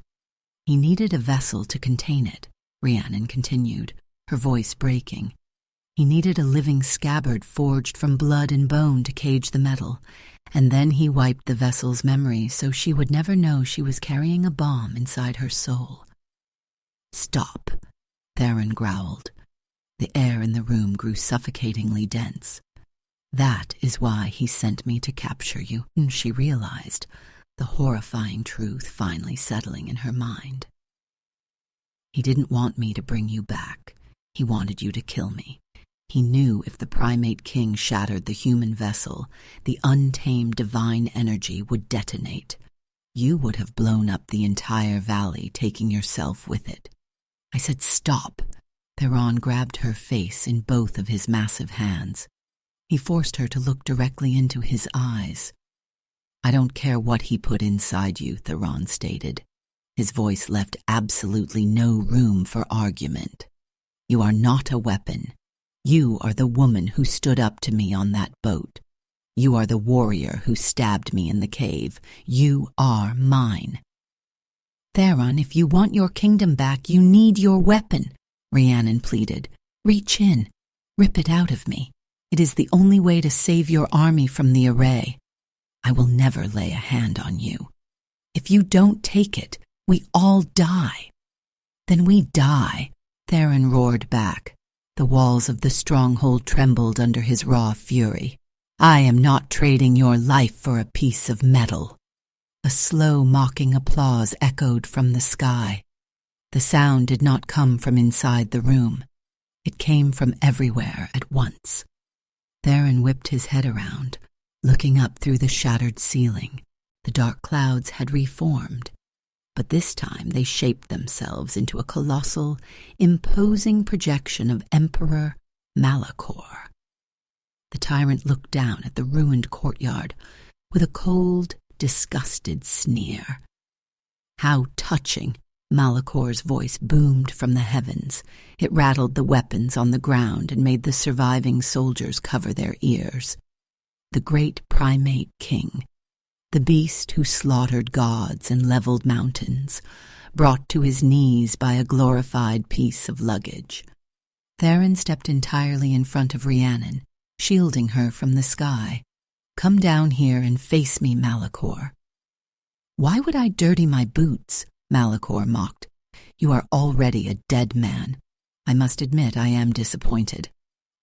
"He needed a vessel to contain it," Rhiannon continued, her voice breaking. "He needed a living scabbard forged from blood and bone to cage the metal, and then he wiped the vessel's memory so she would never know she was carrying a bomb inside her soul." "Stop," Theron growled. The air in the room grew suffocatingly dense. "That is why he sent me to capture you," she realized, the horrifying truth finally settling in her mind. "He didn't want me to bring you back. He wanted you to kill me. He knew if the primate king shattered the human vessel, the untamed divine energy would detonate. You would have blown up the entire valley, taking yourself with it." I said, "Stop." Theron grabbed her face in both of his massive hands. He forced her to look directly into his eyes. "I don't care what he put inside you," Theron stated. His voice left absolutely no room for argument. "You are not a weapon. You are the woman who stood up to me on that boat. You are the warrior who stabbed me in the cave. You are mine." "Theron, if you want your kingdom back, you need your weapon," Rhiannon pleaded. "Reach in. Rip it out of me. It is the only way to save your army from the array. I will never lay a hand on you. If you don't take it, we all die." "Then we die," Theron roared back. The walls of the stronghold trembled under his raw fury. "I am not trading your life for a piece of metal." A slow, mocking applause echoed from the sky. The sound did not come from inside the room. It came from everywhere at once. Theron whipped his head around, looking up through the shattered ceiling. The dark clouds had reformed, but this time they shaped themselves into a colossal, imposing projection of Emperor Malachor. The tyrant looked down at the ruined courtyard with a cold, disgusted sneer. How touching! Malachor's voice boomed from the heavens. It rattled the weapons on the ground and made the surviving soldiers cover their ears. The great primate king, the beast who slaughtered gods and leveled mountains, brought to his knees by a glorified piece of luggage. Theron stepped entirely in front of Rhiannon, shielding her from the sky. "Come down here and face me, Malachor." "Why would I dirty my boots?" Malachor mocked. "You are already a dead man. I must admit I am disappointed.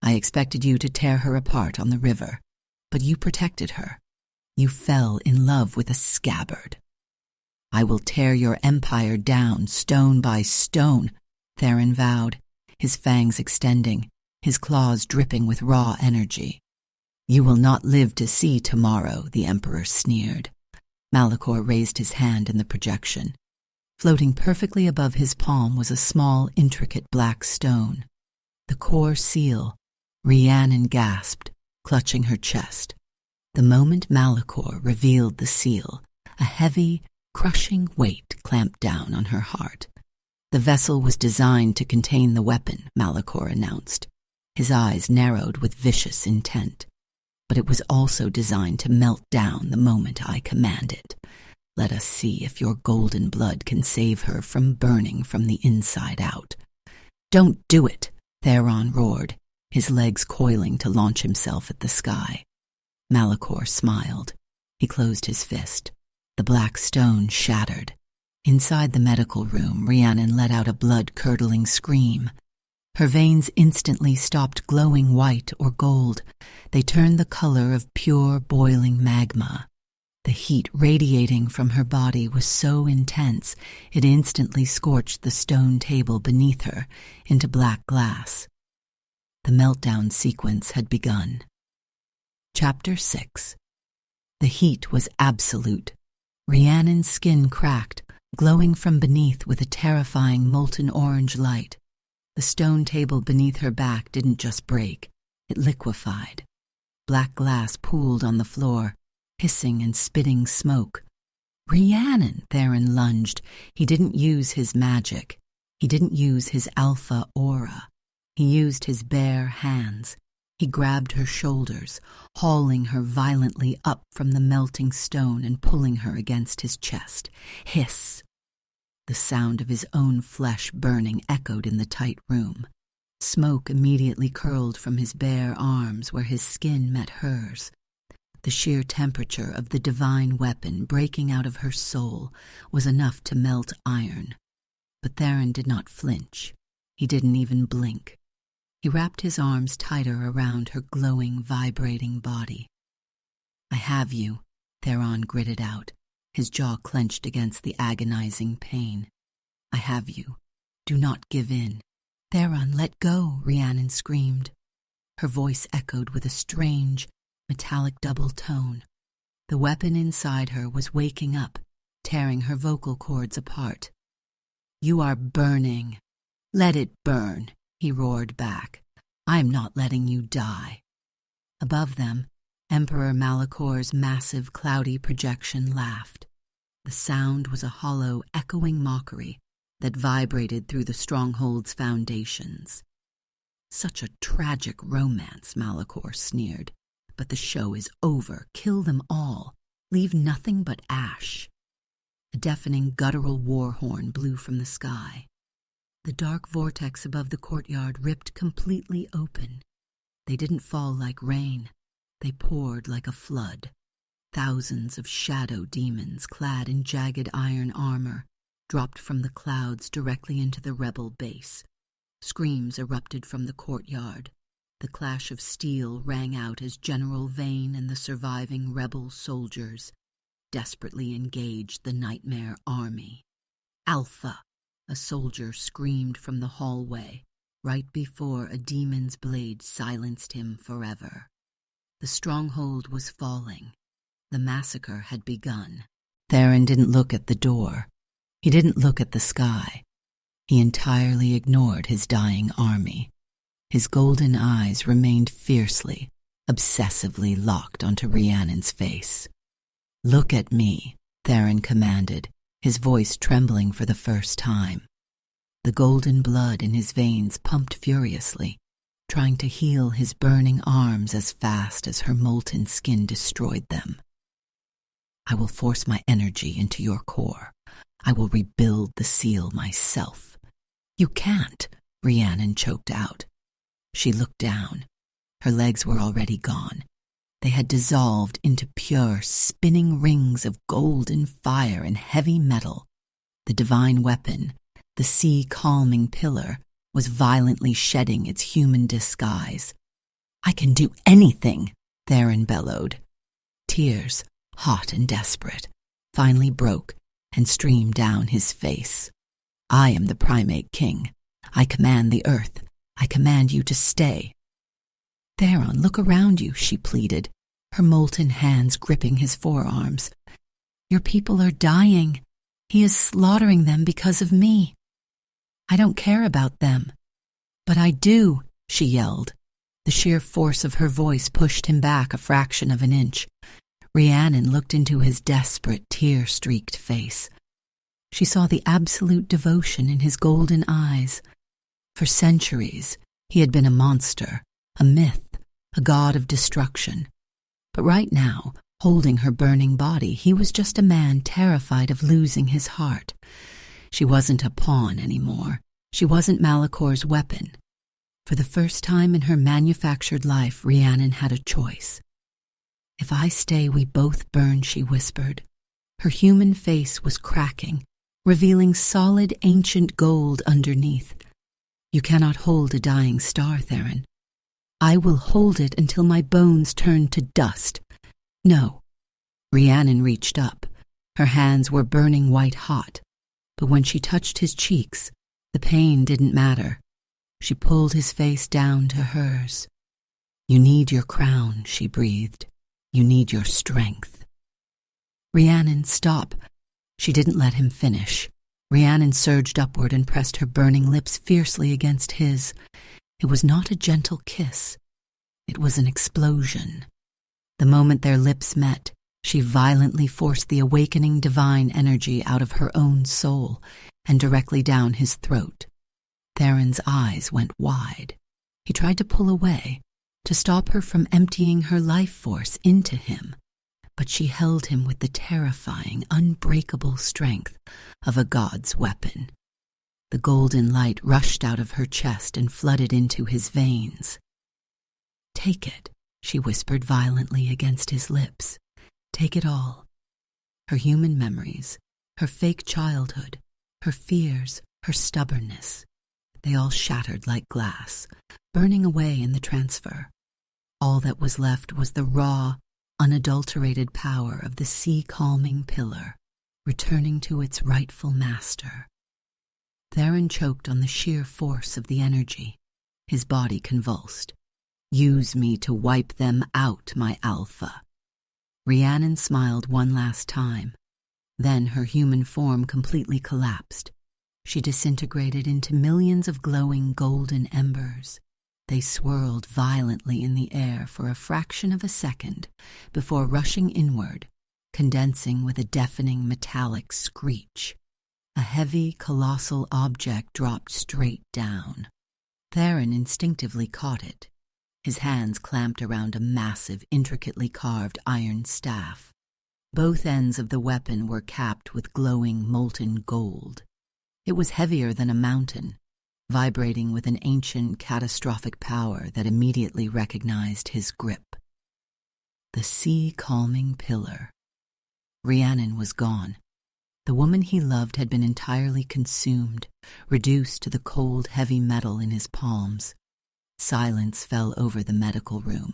I expected you to tear her apart on the river, but you protected her. You fell in love with a scabbard." "I will tear your empire down, stone by stone," Theron vowed, his fangs extending, his claws dripping with raw energy. "You will not live to see tomorrow," the Emperor sneered. Malachor raised his hand in the projection. Floating perfectly above his palm was a small, intricate black stone. The core seal. Rhiannon gasped, clutching her chest. The moment Malachor revealed the seal, a heavy, crushing weight clamped down on her heart. "The vessel was designed to contain the weapon," Malachor announced. His eyes narrowed with vicious intent. "But it was also designed to melt down the moment I command it. Let us see if your golden blood can save her from burning from the inside out." "Don't do it," Theron roared, his legs coiling to launch himself at the sky. Malachor smiled. He closed his fist. The black stone shattered. Inside the medical room, Rhiannon let out a blood-curdling scream. Her veins instantly stopped glowing white or gold. They turned the color of pure, boiling magma. The heat radiating from her body was so intense it instantly scorched the stone table beneath her into black glass. The meltdown sequence had begun. Chapter 6. The heat was absolute. Rhiannon's skin cracked, glowing from beneath with a terrifying molten orange light. The stone table beneath her back didn't just break, it liquefied. Black glass pooled on the floor, hissing and spitting smoke. "Rhiannon!" Theron lunged. He didn't use his magic. He didn't use his alpha aura. He used his bare hands. He grabbed her shoulders, hauling her violently up from the melting stone and pulling her against his chest. Hiss! The sound of his own flesh burning echoed in the tight room. Smoke immediately curled from his bare arms where his skin met hers. The sheer temperature of the divine weapon breaking out of her soul was enough to melt iron. But Theron did not flinch. He didn't even blink. He wrapped his arms tighter around her glowing, vibrating body. "I have you," Theron gritted out, his jaw clenched against the agonizing pain. "I have you. Do not give in." "Theron, let go," Rhiannon screamed. Her voice echoed with a strange, metallic double tone. The weapon inside her was waking up, tearing her vocal cords apart. "You are burning. Let it burn," he roared back. "I am not letting you die." Above them, Emperor Malachor's massive, cloudy projection laughed. The sound was a hollow, echoing mockery that vibrated through the stronghold's foundations. "Such a tragic romance," Malachor sneered. "But the show is over. Kill them all. Leave nothing but ash." A deafening, guttural war horn blew from the sky. The dark vortex above the courtyard ripped completely open. They didn't fall like rain. They poured like a flood. Thousands of shadow demons clad in jagged iron armor dropped from the clouds directly into the rebel base. Screams erupted from the courtyard. The clash of steel rang out as General Vane and the surviving rebel soldiers desperately engaged the nightmare army. "Alpha!" a soldier screamed from the hallway, right before a demon's blade silenced him forever. The stronghold was falling. The massacre had begun. Theron didn't look at the door. He didn't look at the sky. He entirely ignored his dying army. His golden eyes remained fiercely, obsessively locked onto Rhiannon's face. "Look at me," Theron commanded, his voice trembling for the first time. The golden blood in his veins pumped furiously, trying to heal his burning arms as fast as her molten skin destroyed them. "I will force my energy into your core. I will rebuild the seal myself." "You can't," Rhiannon choked out. She looked down. Her legs were already gone. They had dissolved into pure, spinning rings of golden fire and heavy metal. The divine weapon, the sea-calming pillar, was violently shedding its human disguise. "I can do anything," Theron bellowed. Tears, hot and desperate, finally broke and streamed down his face. "I am the primate king. I command the earth. I command you to stay." "Theron, look around you," she pleaded, her molten hands gripping his forearms. "Your people are dying. He is slaughtering them because of me." "I don't care about them." "But I do," she yelled. The sheer force of her voice pushed him back a fraction of an inch. Rhiannon looked into his desperate, tear-streaked face. She saw the absolute devotion in his golden eyes. For centuries, he had been a monster, a myth, a god of destruction. But right now, holding her burning body, he was just a man terrified of losing his heart. She wasn't a pawn anymore. She wasn't Malakor's weapon. For the first time in her manufactured life, Rhiannon had a choice. "If I stay, we both burn," she whispered. Her human face was cracking, revealing solid ancient gold underneath. "You cannot hold a dying star, Theron. I will hold it until my bones turn to dust." "No." Rhiannon reached up. Her hands were burning white hot, but when she touched his cheeks, the pain didn't matter. She pulled his face down to hers. "You need your crown," she breathed. "You need your strength." "Rhiannon, stop." She didn't let him finish. Rhiannon surged upward and pressed her burning lips fiercely against his. It was not a gentle kiss. It was an explosion. The moment their lips met, she violently forced the awakening divine energy out of her own soul and directly down his throat. Theron's eyes went wide. He tried to pull away, to stop her from emptying her life force into him, but she held him with the terrifying, unbreakable strength of a god's weapon. The golden light rushed out of her chest and flooded into his veins. "Take it," she whispered violently against his lips. "Take it all." Her human memories, her fake childhood, her fears, her stubbornness, they all shattered like glass, burning away in the transfer. All that was left was the raw, unadulterated power of the sea-calming pillar, returning to its rightful master. Theron choked on the sheer force of the energy. His body convulsed. "Use me to wipe them out, my alpha." Rhiannon smiled one last time. Then her human form completely collapsed. She disintegrated into millions of glowing golden embers. They swirled violently in the air for a fraction of a second before rushing inward, condensing with a deafening metallic screech. A heavy, colossal object dropped straight down. Theron instinctively caught it. His hands clamped around a massive, intricately carved iron staff. Both ends of the weapon were capped with glowing, molten gold. It was heavier than a mountain, vibrating with an ancient, catastrophic power that immediately recognized his grip. The sea-calming pillar. Rhiannon was gone. The woman he loved had been entirely consumed, reduced to the cold, heavy metal in his palms. Silence fell over the medical room.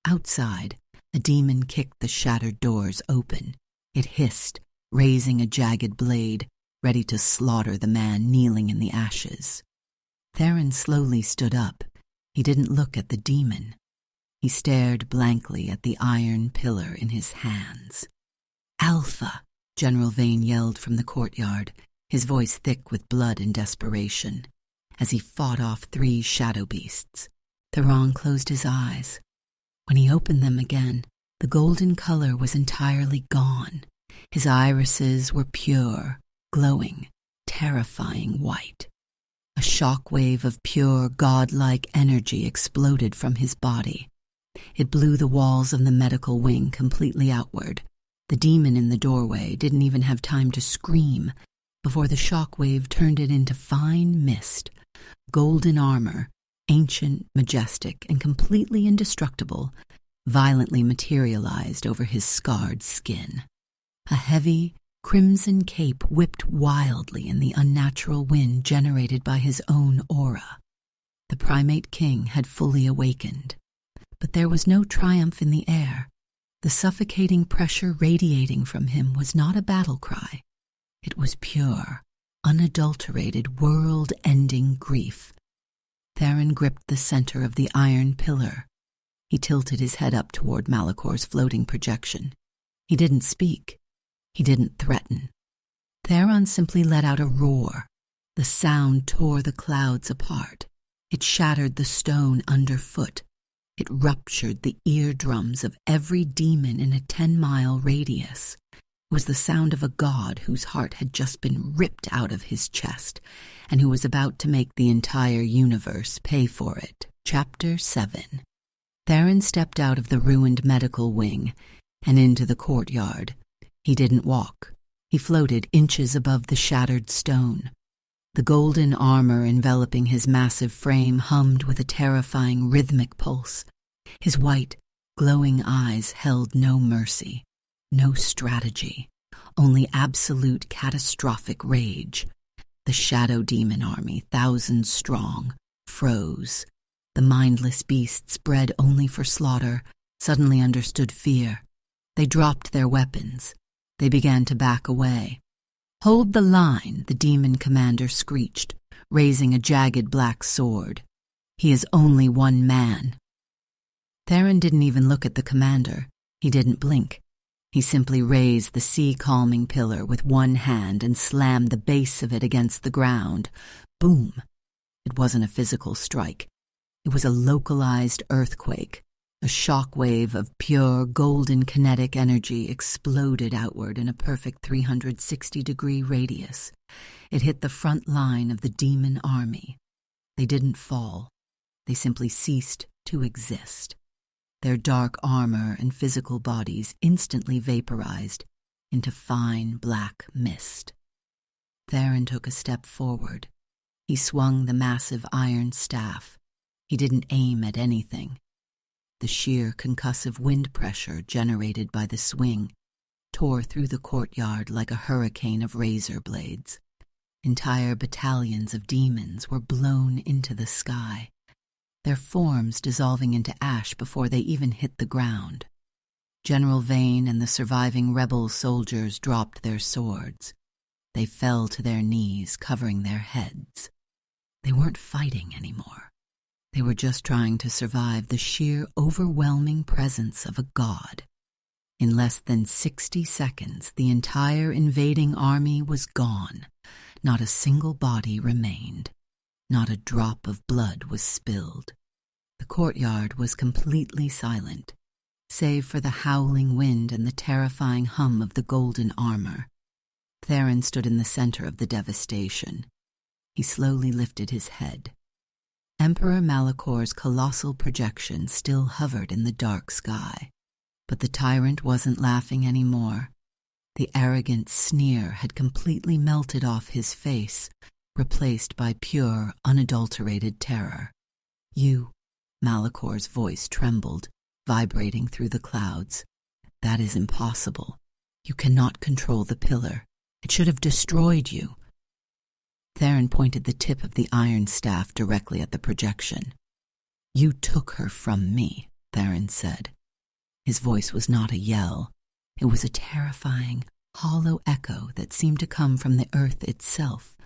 Outside, a demon kicked the shattered doors open. It hissed, raising a jagged blade, ready to slaughter the man kneeling in the ashes. Theron slowly stood up. He didn't look at the demon. He stared blankly at the iron pillar in his hands. "Alpha!" General Vane yelled from the courtyard, his voice thick with blood and desperation, as he fought off 3 shadow beasts. Theron closed his eyes. When he opened them again, the golden color was entirely gone. His irises were pure, glowing, terrifying white. A shockwave of pure, godlike energy exploded from his body. It blew the walls of the medical wing completely outward. The demon in the doorway didn't even have time to scream before the shockwave turned it into fine mist. Golden armor, ancient, majestic, and completely indestructible, violently materialized over his scarred skin. A heavy, crimson cape whipped wildly in the unnatural wind generated by his own aura. The primate king had fully awakened, but there was no triumph in the air. The suffocating pressure radiating from him was not a battle cry. It was pure, unadulterated, world-ending grief. Theron gripped the center of the iron pillar. He tilted his head up toward Malakor's floating projection. He didn't speak. He didn't threaten. Theron simply let out a roar. The sound tore the clouds apart. It shattered the stone underfoot. It ruptured the eardrums of every demon in a 10-mile radius. It was the sound of a god whose heart had just been ripped out of his chest and who was about to make the entire universe pay for it. Chapter 7. Theron stepped out of the ruined medical wing and into the courtyard. He didn't walk. He floated inches above the shattered stone. The golden armor enveloping his massive frame hummed with a terrifying rhythmic pulse. His white, glowing eyes held no mercy, no strategy, only absolute catastrophic rage. The shadow demon army, thousands strong, froze. The mindless beasts bred only for slaughter suddenly understood fear. They dropped their weapons. They began to back away. "Hold the line," the demon commander screeched, raising a jagged black sword. "He is only one man." Theron didn't even look at the commander. He didn't blink. He simply raised the sea-calming pillar with one hand and slammed the base of it against the ground. Boom! It wasn't a physical strike. It was a localized earthquake. A shockwave of pure, golden kinetic energy exploded outward in a perfect 360-degree radius. It hit the front line of the demon army. They didn't fall. They simply ceased to exist. Their dark armor and physical bodies instantly vaporized into fine black mist. Theron took a step forward. He swung the massive iron staff. He didn't aim at anything. The sheer concussive wind pressure generated by the swing tore through the courtyard like a hurricane of razor blades. Entire battalions of demons were blown into the sky, their forms dissolving into ash before they even hit the ground. General Vane and the surviving rebel soldiers dropped their swords. They fell to their knees, covering their heads. They weren't fighting anymore. They were just trying to survive the sheer, overwhelming presence of a god. In less than 60 seconds, the entire invading army was gone. Not a single body remained. Not a drop of blood was spilled. The courtyard was completely silent, save for the howling wind and the terrifying hum of the golden armor. Theron stood in the center of the devastation. He slowly lifted his head. Emperor Malakor's colossal projection still hovered in the dark sky, but the tyrant wasn't laughing anymore. The arrogant sneer had completely melted off his face, replaced by pure, unadulterated terror. "You," Malakor's voice trembled, vibrating through the clouds. "That is impossible. You cannot control the pillar. It should have destroyed you." Theron pointed the tip of the iron staff directly at the projection. "You took her from me," Theron said. His voice was not a yell. It was a terrifying, hollow echo that seemed to come from the earth itself.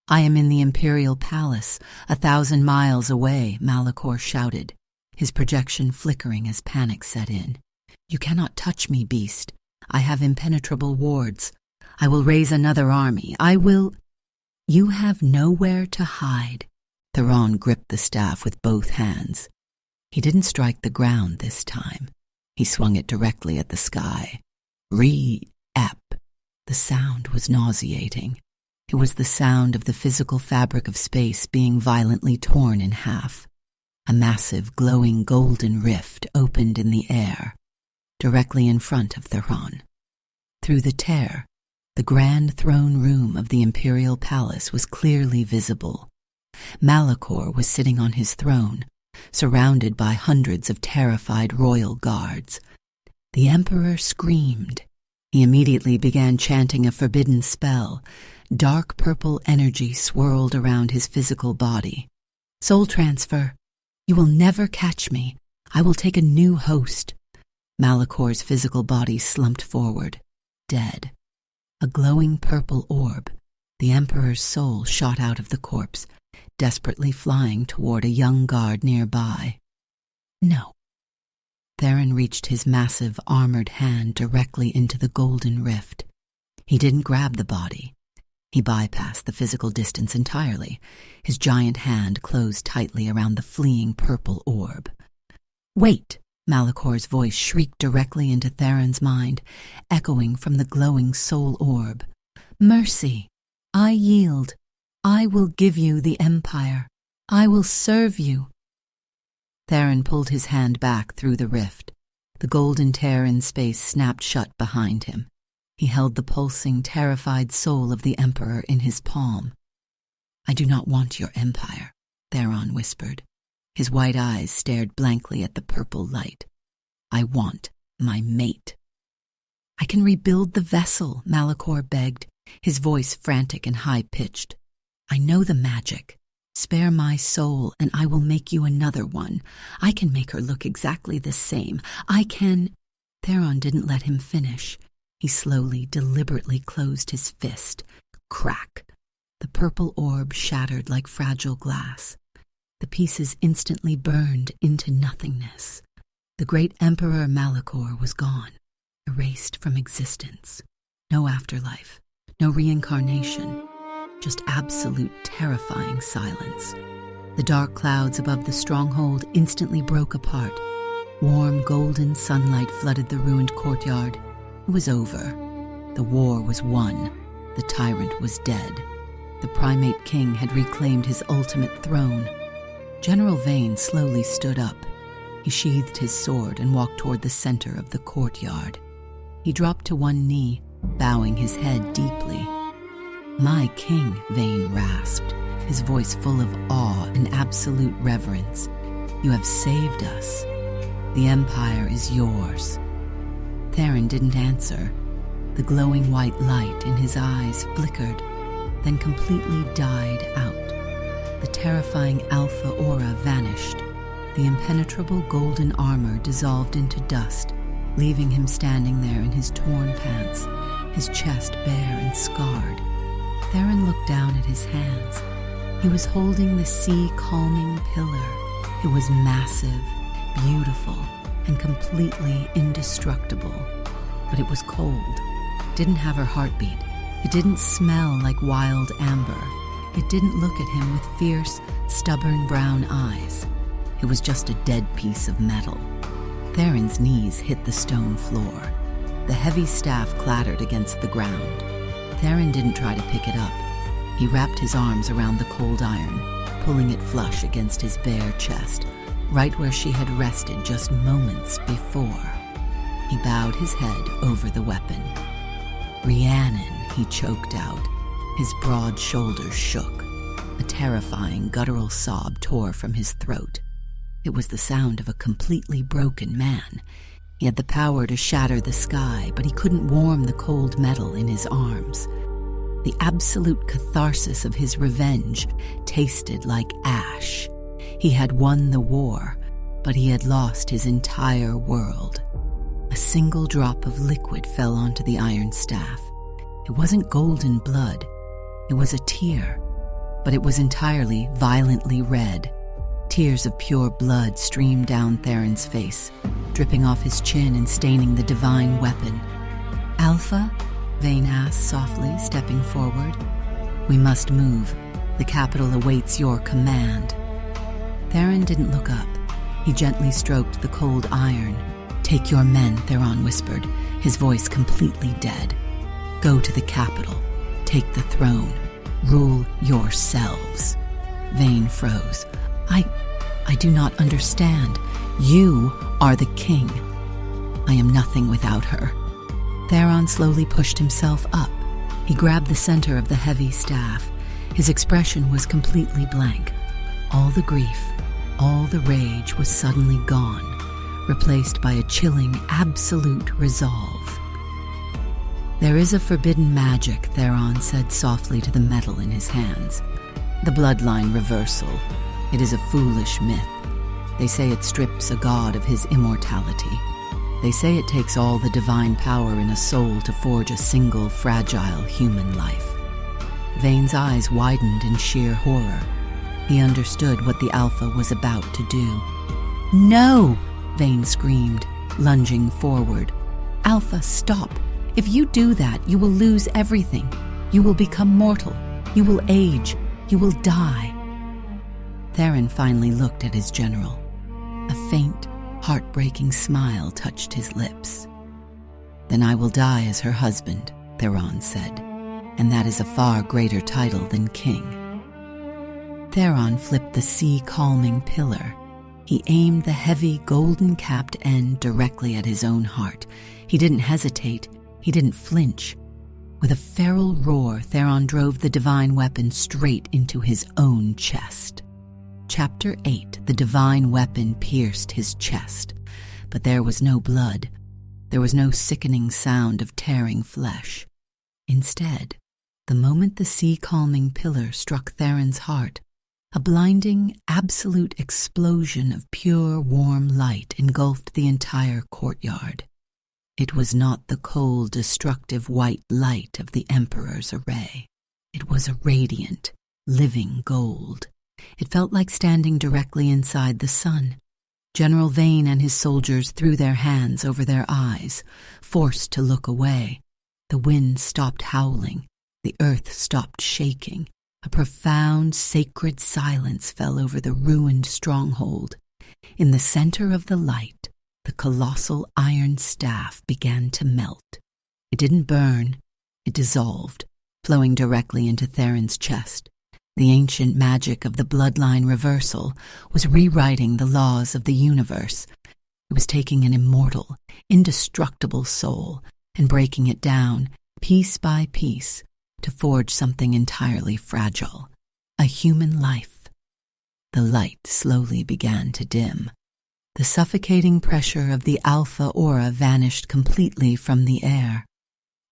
"I am in the Imperial Palace, 1,000 miles away," Malakor shouted. his projection flickering as panic set in. "You cannot touch me, beast. I have impenetrable wards. I will raise another army. I will—" "You have nowhere to hide." Theron gripped the staff with both hands. He didn't strike the ground this time. He swung it directly at the sky. Re-ep. The sound was nauseating. It was the sound of the physical fabric of space being violently torn in half. A massive, glowing golden rift opened in the air, directly in front of Theron. Through the tear, the grand throne room of the imperial palace was clearly visible. Malachor was sitting on his throne, surrounded by hundreds of terrified royal guards. The emperor screamed. He immediately began chanting a forbidden spell. Dark purple energy swirled around his physical body. "Soul transfer. You will never catch me. I will take a new host." Malachor's physical body slumped forward, dead. A glowing purple orb, the emperor's soul, shot out of the corpse, desperately flying toward a young guard nearby. "No." Theron reached his massive, armored hand directly into the golden rift. He didn't grab the body. He bypassed the physical distance entirely. His giant hand closed tightly around the fleeing purple orb. "Wait!" Malachor's voice shrieked directly into Theron's mind, echoing from the glowing soul orb. "Mercy! I yield. I will give you the Empire. I will serve you." Theron pulled his hand back through the rift. The golden tear in space snapped shut behind him. He held the pulsing, terrified soul of the Emperor in his palm. "I do not want your empire," Theron whispered. His white eyes stared blankly at the purple light. "I want my mate." "I can rebuild the vessel," Malachor begged, his voice frantic and high-pitched. "I know the magic. Spare my soul, and I will make you another one. I can make her look exactly the same. I can—" Theron didn't let him finish. He slowly, deliberately closed his fist. Crack! The purple orb shattered like fragile glass. The pieces instantly burned into nothingness. The great Emperor Malachor was gone, erased from existence. No afterlife, no reincarnation. Just absolute terrifying silence. The dark clouds above the stronghold instantly broke apart. Warm golden sunlight flooded the ruined courtyard. It was over. The war was won. The tyrant was dead. The primate king had reclaimed his ultimate throne. General Vane slowly stood up. He sheathed his sword and walked toward the center of the courtyard. He dropped to one knee, bowing his head deeply. "My king," Vane rasped, his voice full of awe and absolute reverence. "You have saved us. The Empire is yours." Theron didn't answer. The glowing white light in his eyes flickered, then completely died out. The terrifying alpha aura vanished. The impenetrable golden armor dissolved into dust, leaving him standing there in his torn pants, his chest bare and scarred. Theron looked down at his hands. He was holding the sea-calming pillar. It was massive, beautiful, and completely indestructible. But it was cold. It didn't have her heartbeat. It didn't smell like wild amber. It didn't look at him with fierce, stubborn brown eyes. It was just a dead piece of metal. Theron's knees hit the stone floor. The heavy staff clattered against the ground. Theron didn't try to pick it up. He wrapped his arms around the cold iron, pulling it flush against his bare chest, right where she had rested just moments before. He bowed his head over the weapon. "Rhiannon," he choked out. His broad shoulders shook. A terrifying, guttural sob tore from his throat. It was the sound of a completely broken man. He had the power to shatter the sky, but he couldn't warm the cold metal in his arms. The absolute catharsis of his revenge tasted like ash. He had won the war, but he had lost his entire world. A single drop of liquid fell onto the iron staff. It wasn't golden blood. It was a tear, but it was entirely violently red. Tears of pure blood streamed down Theron's face, dripping off his chin and staining the divine weapon. "Alpha?" Vane asked softly, stepping forward. "We must move. The capital awaits your command." Theron didn't look up. He gently stroked the cold iron. "Take your men," Theron whispered, his voice completely dead. "Go to the capital. Take the throne. Rule yourselves." Vane froze. I do not understand. You are the king. I am nothing without her." Theron slowly pushed himself up. He grabbed the center of the heavy staff. His expression was completely blank. All the grief, all the rage was suddenly gone, replaced by a chilling, absolute resolve. "There is a forbidden magic," Theron said softly to the metal in his hands. "The bloodline reversal. It is a foolish myth. They say it strips a god of his immortality. They say it takes all the divine power in a soul to forge a single, fragile human life." Vane's eyes widened in sheer horror. He understood what the Alpha was about to do. "No!" Vane screamed, lunging forward. "Alpha, stop! If you do that, you will lose everything. You will become mortal. You will age. You will die." Theron finally looked at his general. A faint, heartbreaking smile touched his lips. "Then I will die as her husband," Theron said, "and that is a far greater title than king." Theron flipped the sea-calming pillar. He aimed the heavy, golden-capped end directly at his own heart. He didn't hesitate. He didn't flinch. With a feral roar, Theron drove the divine weapon straight into his own chest. Chapter 8, the divine weapon pierced his chest, but there was no blood. There was no sickening sound of tearing flesh. Instead, the moment the sea-calming pillar struck Theron's heart, a blinding, absolute explosion of pure, warm light engulfed the entire courtyard. It was not the cold, destructive white light of the Emperor's array. It was a radiant, living gold. It felt like standing directly inside the sun. General Vane and his soldiers threw their hands over their eyes, forced to look away. The wind stopped howling. The earth stopped shaking. A profound, sacred silence fell over the ruined stronghold. In the center of the light, the colossal iron staff began to melt. It didn't burn. It dissolved, flowing directly into Theron's chest. The ancient magic of the bloodline reversal was rewriting the laws of the universe. It was taking an immortal, indestructible soul and breaking it down, piece by piece, to forge something entirely fragile, a human life. The light slowly began to dim. The suffocating pressure of the Alpha aura vanished completely from the air.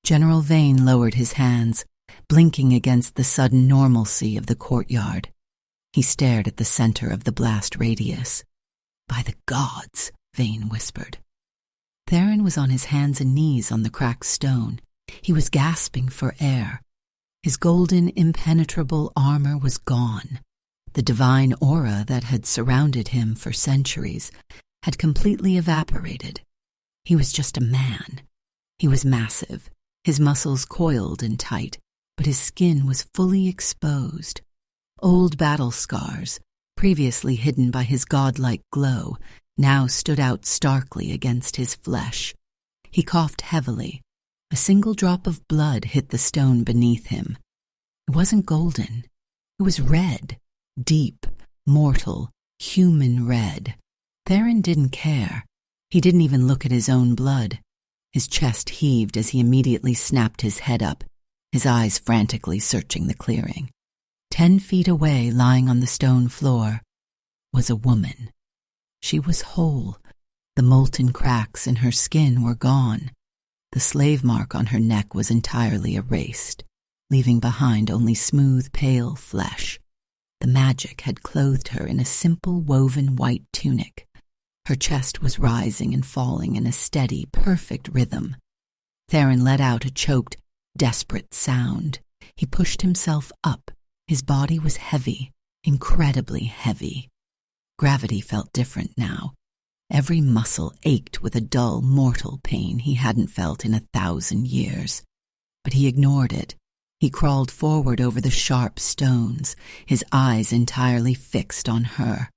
General Vane lowered his hands, blinking against the sudden normalcy of the courtyard. He stared at the center of the blast radius. "By the gods," Vane whispered. Theron was on his hands and knees on the cracked stone. He was gasping for air. His golden, impenetrable armor was gone. The divine aura that had surrounded him for centuries had completely evaporated. He was just a man. He was massive, his muscles coiled and tight, but his skin was fully exposed. Old battle scars, previously hidden by his godlike glow, now stood out starkly against his flesh. He coughed heavily. A single drop of blood hit the stone beneath him. It wasn't golden. It was red, deep, mortal, human red. Theron didn't care. He didn't even look at his own blood. His chest heaved as he immediately snapped his head up, his eyes frantically searching the clearing. 10 feet away, lying on the stone floor, was a woman. She was whole. The molten cracks in her skin were gone. The slave mark on her neck was entirely erased, leaving behind only smooth, pale flesh. The magic had clothed her in a simple woven white tunic. Her chest was rising and falling in a steady, perfect rhythm. Theron let out a choked, desperate sound. He pushed himself up. His body was heavy, incredibly heavy. Gravity felt different now. Every muscle ached with a dull, mortal pain he hadn't felt in 1,000 years. But he ignored it. He crawled forward over the sharp stones, his eyes entirely fixed on her.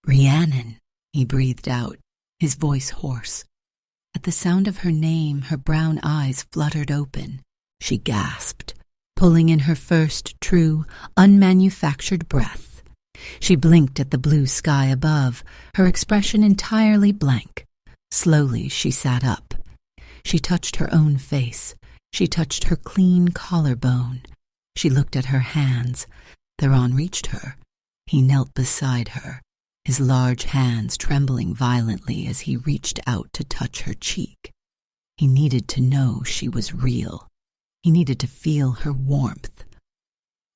"Rhiannon," he breathed out, his voice hoarse. At the sound of her name, her brown eyes fluttered open. She gasped, pulling in her first true, unmanufactured breath. She blinked at the blue sky above, her expression entirely blank. Slowly she sat up. She touched her own face. She touched her clean collarbone. She looked at her hands. Theron reached her. He knelt beside her, his large hands trembling violently as he reached out to touch her cheek. He needed to know she was real. He needed to feel her warmth.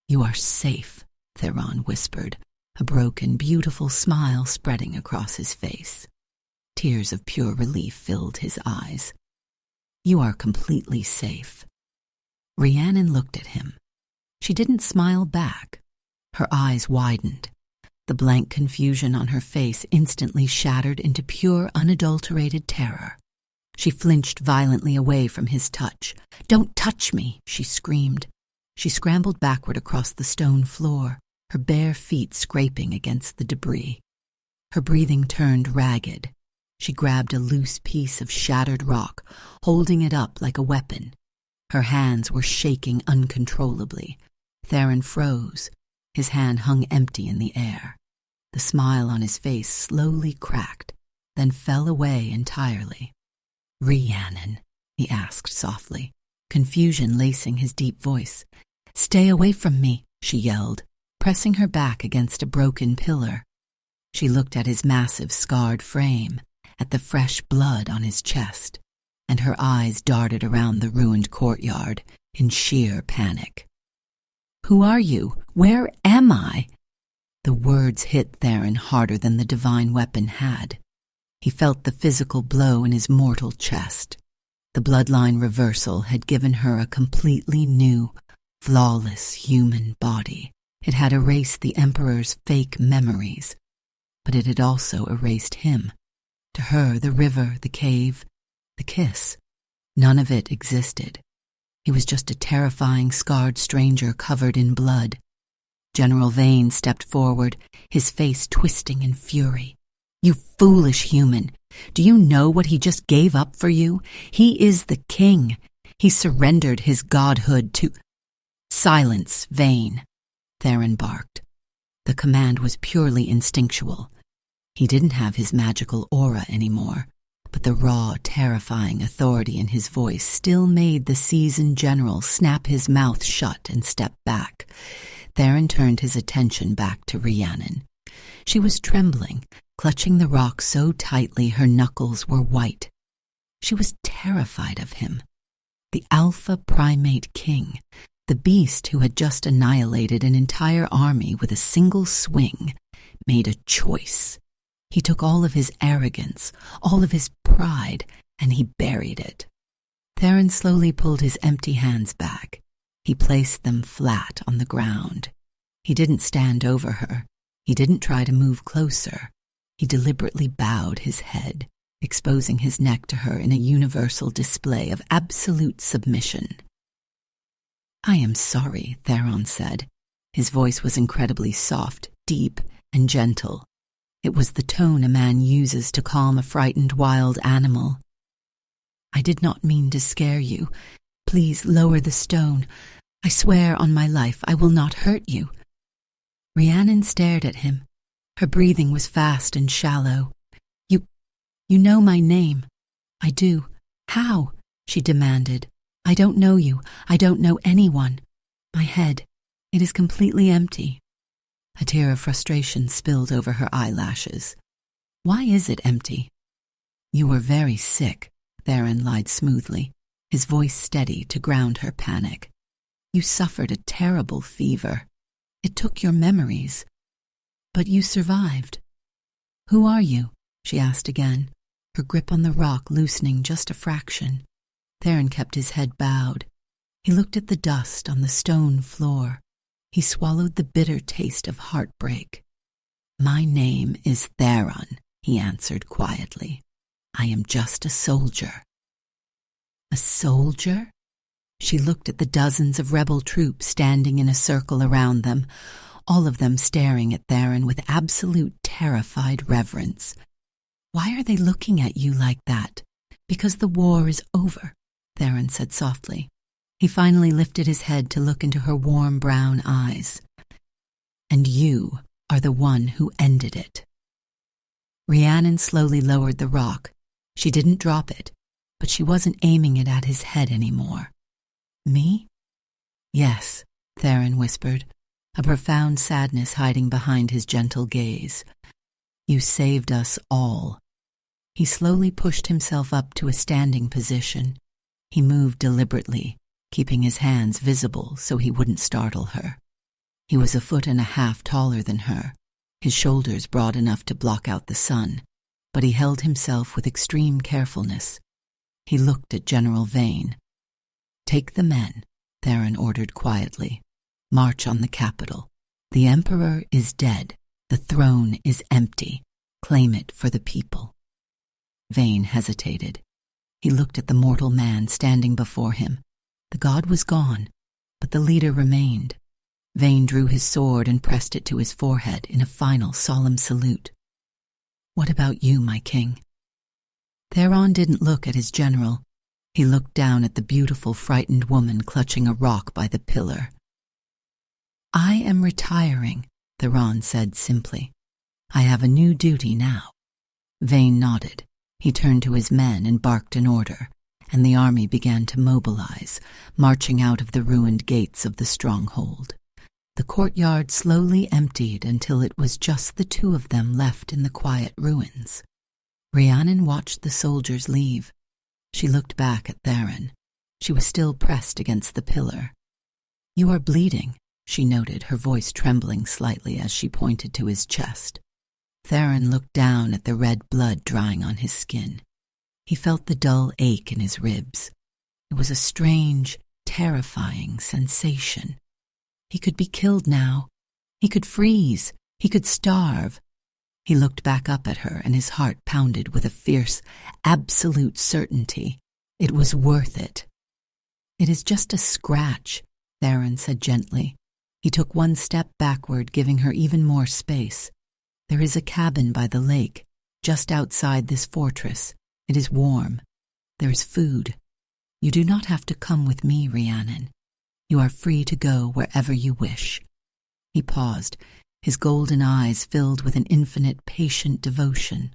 "You are safe," Theron whispered, a broken, beautiful smile spreading across his face. Tears of pure relief filled his eyes. "You are completely safe." Rhiannon looked at him. She didn't smile back. Her eyes widened. The blank confusion on her face instantly shattered into pure, unadulterated terror. She flinched violently away from his touch. "Don't touch me!" she screamed. She scrambled backward across the stone floor, her bare feet scraping against the debris. Her breathing turned ragged. She grabbed a loose piece of shattered rock, holding it up like a weapon. Her hands were shaking uncontrollably. Theron froze. His hand hung empty in the air. The smile on his face slowly cracked, then fell away entirely. "Rhiannon," he asked softly, confusion lacing his deep voice. "Stay away from me," she yelled, pressing her back against a broken pillar. She looked at his massive, scarred frame, at the fresh blood on his chest, and her eyes darted around the ruined courtyard in sheer panic. "Who are you? Where am I?" The words hit Theron harder than the divine weapon had. He felt the physical blow in his mortal chest. The bloodline reversal had given her a completely new, flawless human body. It had erased the Emperor's fake memories, but it had also erased him. To her, the river, the cave, the kiss, none of it existed. He was just a terrifying, scarred stranger covered in blood. General Vane stepped forward, his face twisting in fury. "You foolish human! Do you know what he just gave up for you? He is the king. He surrendered his godhood to—" "Silence, Vane," Theron barked. The command was purely instinctual. He didn't have his magical aura anymore, but the raw, terrifying authority in his voice still made the seasoned general snap his mouth shut and step back. Theron turned his attention back to Rhiannon. She was trembling, clutching the rock so tightly her knuckles were white. She was terrified of him. The alpha primate king, the beast who had just annihilated an entire army with a single swing, made a choice. He took all of his arrogance, all of his pride, and he buried it. Theron slowly pulled his empty hands back. He placed them flat on the ground. He didn't stand over her. He didn't try to move closer. He deliberately bowed his head, exposing his neck to her in a universal display of absolute submission. "I am sorry," Theron said. His voice was incredibly soft, deep, and gentle. It was the tone a man uses to calm a frightened wild animal. "I did not mean to scare you. Please lower the stone. I swear on my life I will not hurt you." Rhiannon stared at him. Her breathing was fast and shallow. You know my name." "I do. How?" she demanded. "I don't know you. I don't know anyone. My head, it is completely empty." A tear of frustration spilled over her eyelashes. "Why is it empty?" "You were very sick," Theron lied smoothly, his voice steady to ground her panic. "You suffered a terrible fever. It took your memories. But you survived." "Who are you?" she asked again, her grip on the rock loosening just a fraction. Theron kept his head bowed. He looked at the dust on the stone floor. He swallowed the bitter taste of heartbreak. My name is Theron, he answered quietly. I am just a soldier. A soldier? She looked at the dozens of rebel troops standing in a circle around them, all of them staring at Theron with absolute terrified reverence. Why are they looking at you like that? Because the war is over, Theron said softly. He finally lifted his head to look into her warm brown eyes. And you are the one who ended it. Rhiannon slowly lowered the rock. She didn't drop it, but she wasn't aiming it at his head anymore. Me? Yes, Theron whispered, a profound sadness hiding behind his gentle gaze. You saved us all. He slowly pushed himself up to a standing position. He moved deliberately, keeping his hands visible so he wouldn't startle her. He was 1.5 feet taller than her, his shoulders broad enough to block out the sun, but he held himself with extreme carefulness. He looked at General Vane. Take the men, Theron ordered quietly. March on the capital. The Emperor is dead. The throne is empty. Claim it for the people. Vane hesitated. He looked at the mortal man standing before him. The god was gone, but the leader remained. Vane drew his sword and pressed it to his forehead in a final solemn salute. What about you, my king? Theron didn't look at his general. He looked down at the beautiful, frightened woman clutching a rock by the pillar. I am retiring, Theron said simply. I have a new duty now. Vane nodded. He turned to his men and barked an order, and the army began to mobilize, marching out of the ruined gates of the stronghold. The courtyard slowly emptied until it was just the two of them left in the quiet ruins. Rhiannon watched the soldiers leave. She looked back at Theron. She was still pressed against the pillar. You are bleeding, she noted, her voice trembling slightly as she pointed to his chest. Theron looked down at the red blood drying on his skin. He felt the dull ache in his ribs. It was a strange, terrifying sensation. He could be killed now. He could freeze. He could starve. He looked back up at her, and his heart pounded with a fierce, absolute certainty. It was worth it. It is just a scratch, Theron said gently. He took one step backward, giving her even more space. There is a cabin by the lake, just outside this fortress. It is warm. There is food. You do not have to come with me, Rhiannon. You are free to go wherever you wish. He paused, his golden eyes filled with an infinite, patient devotion.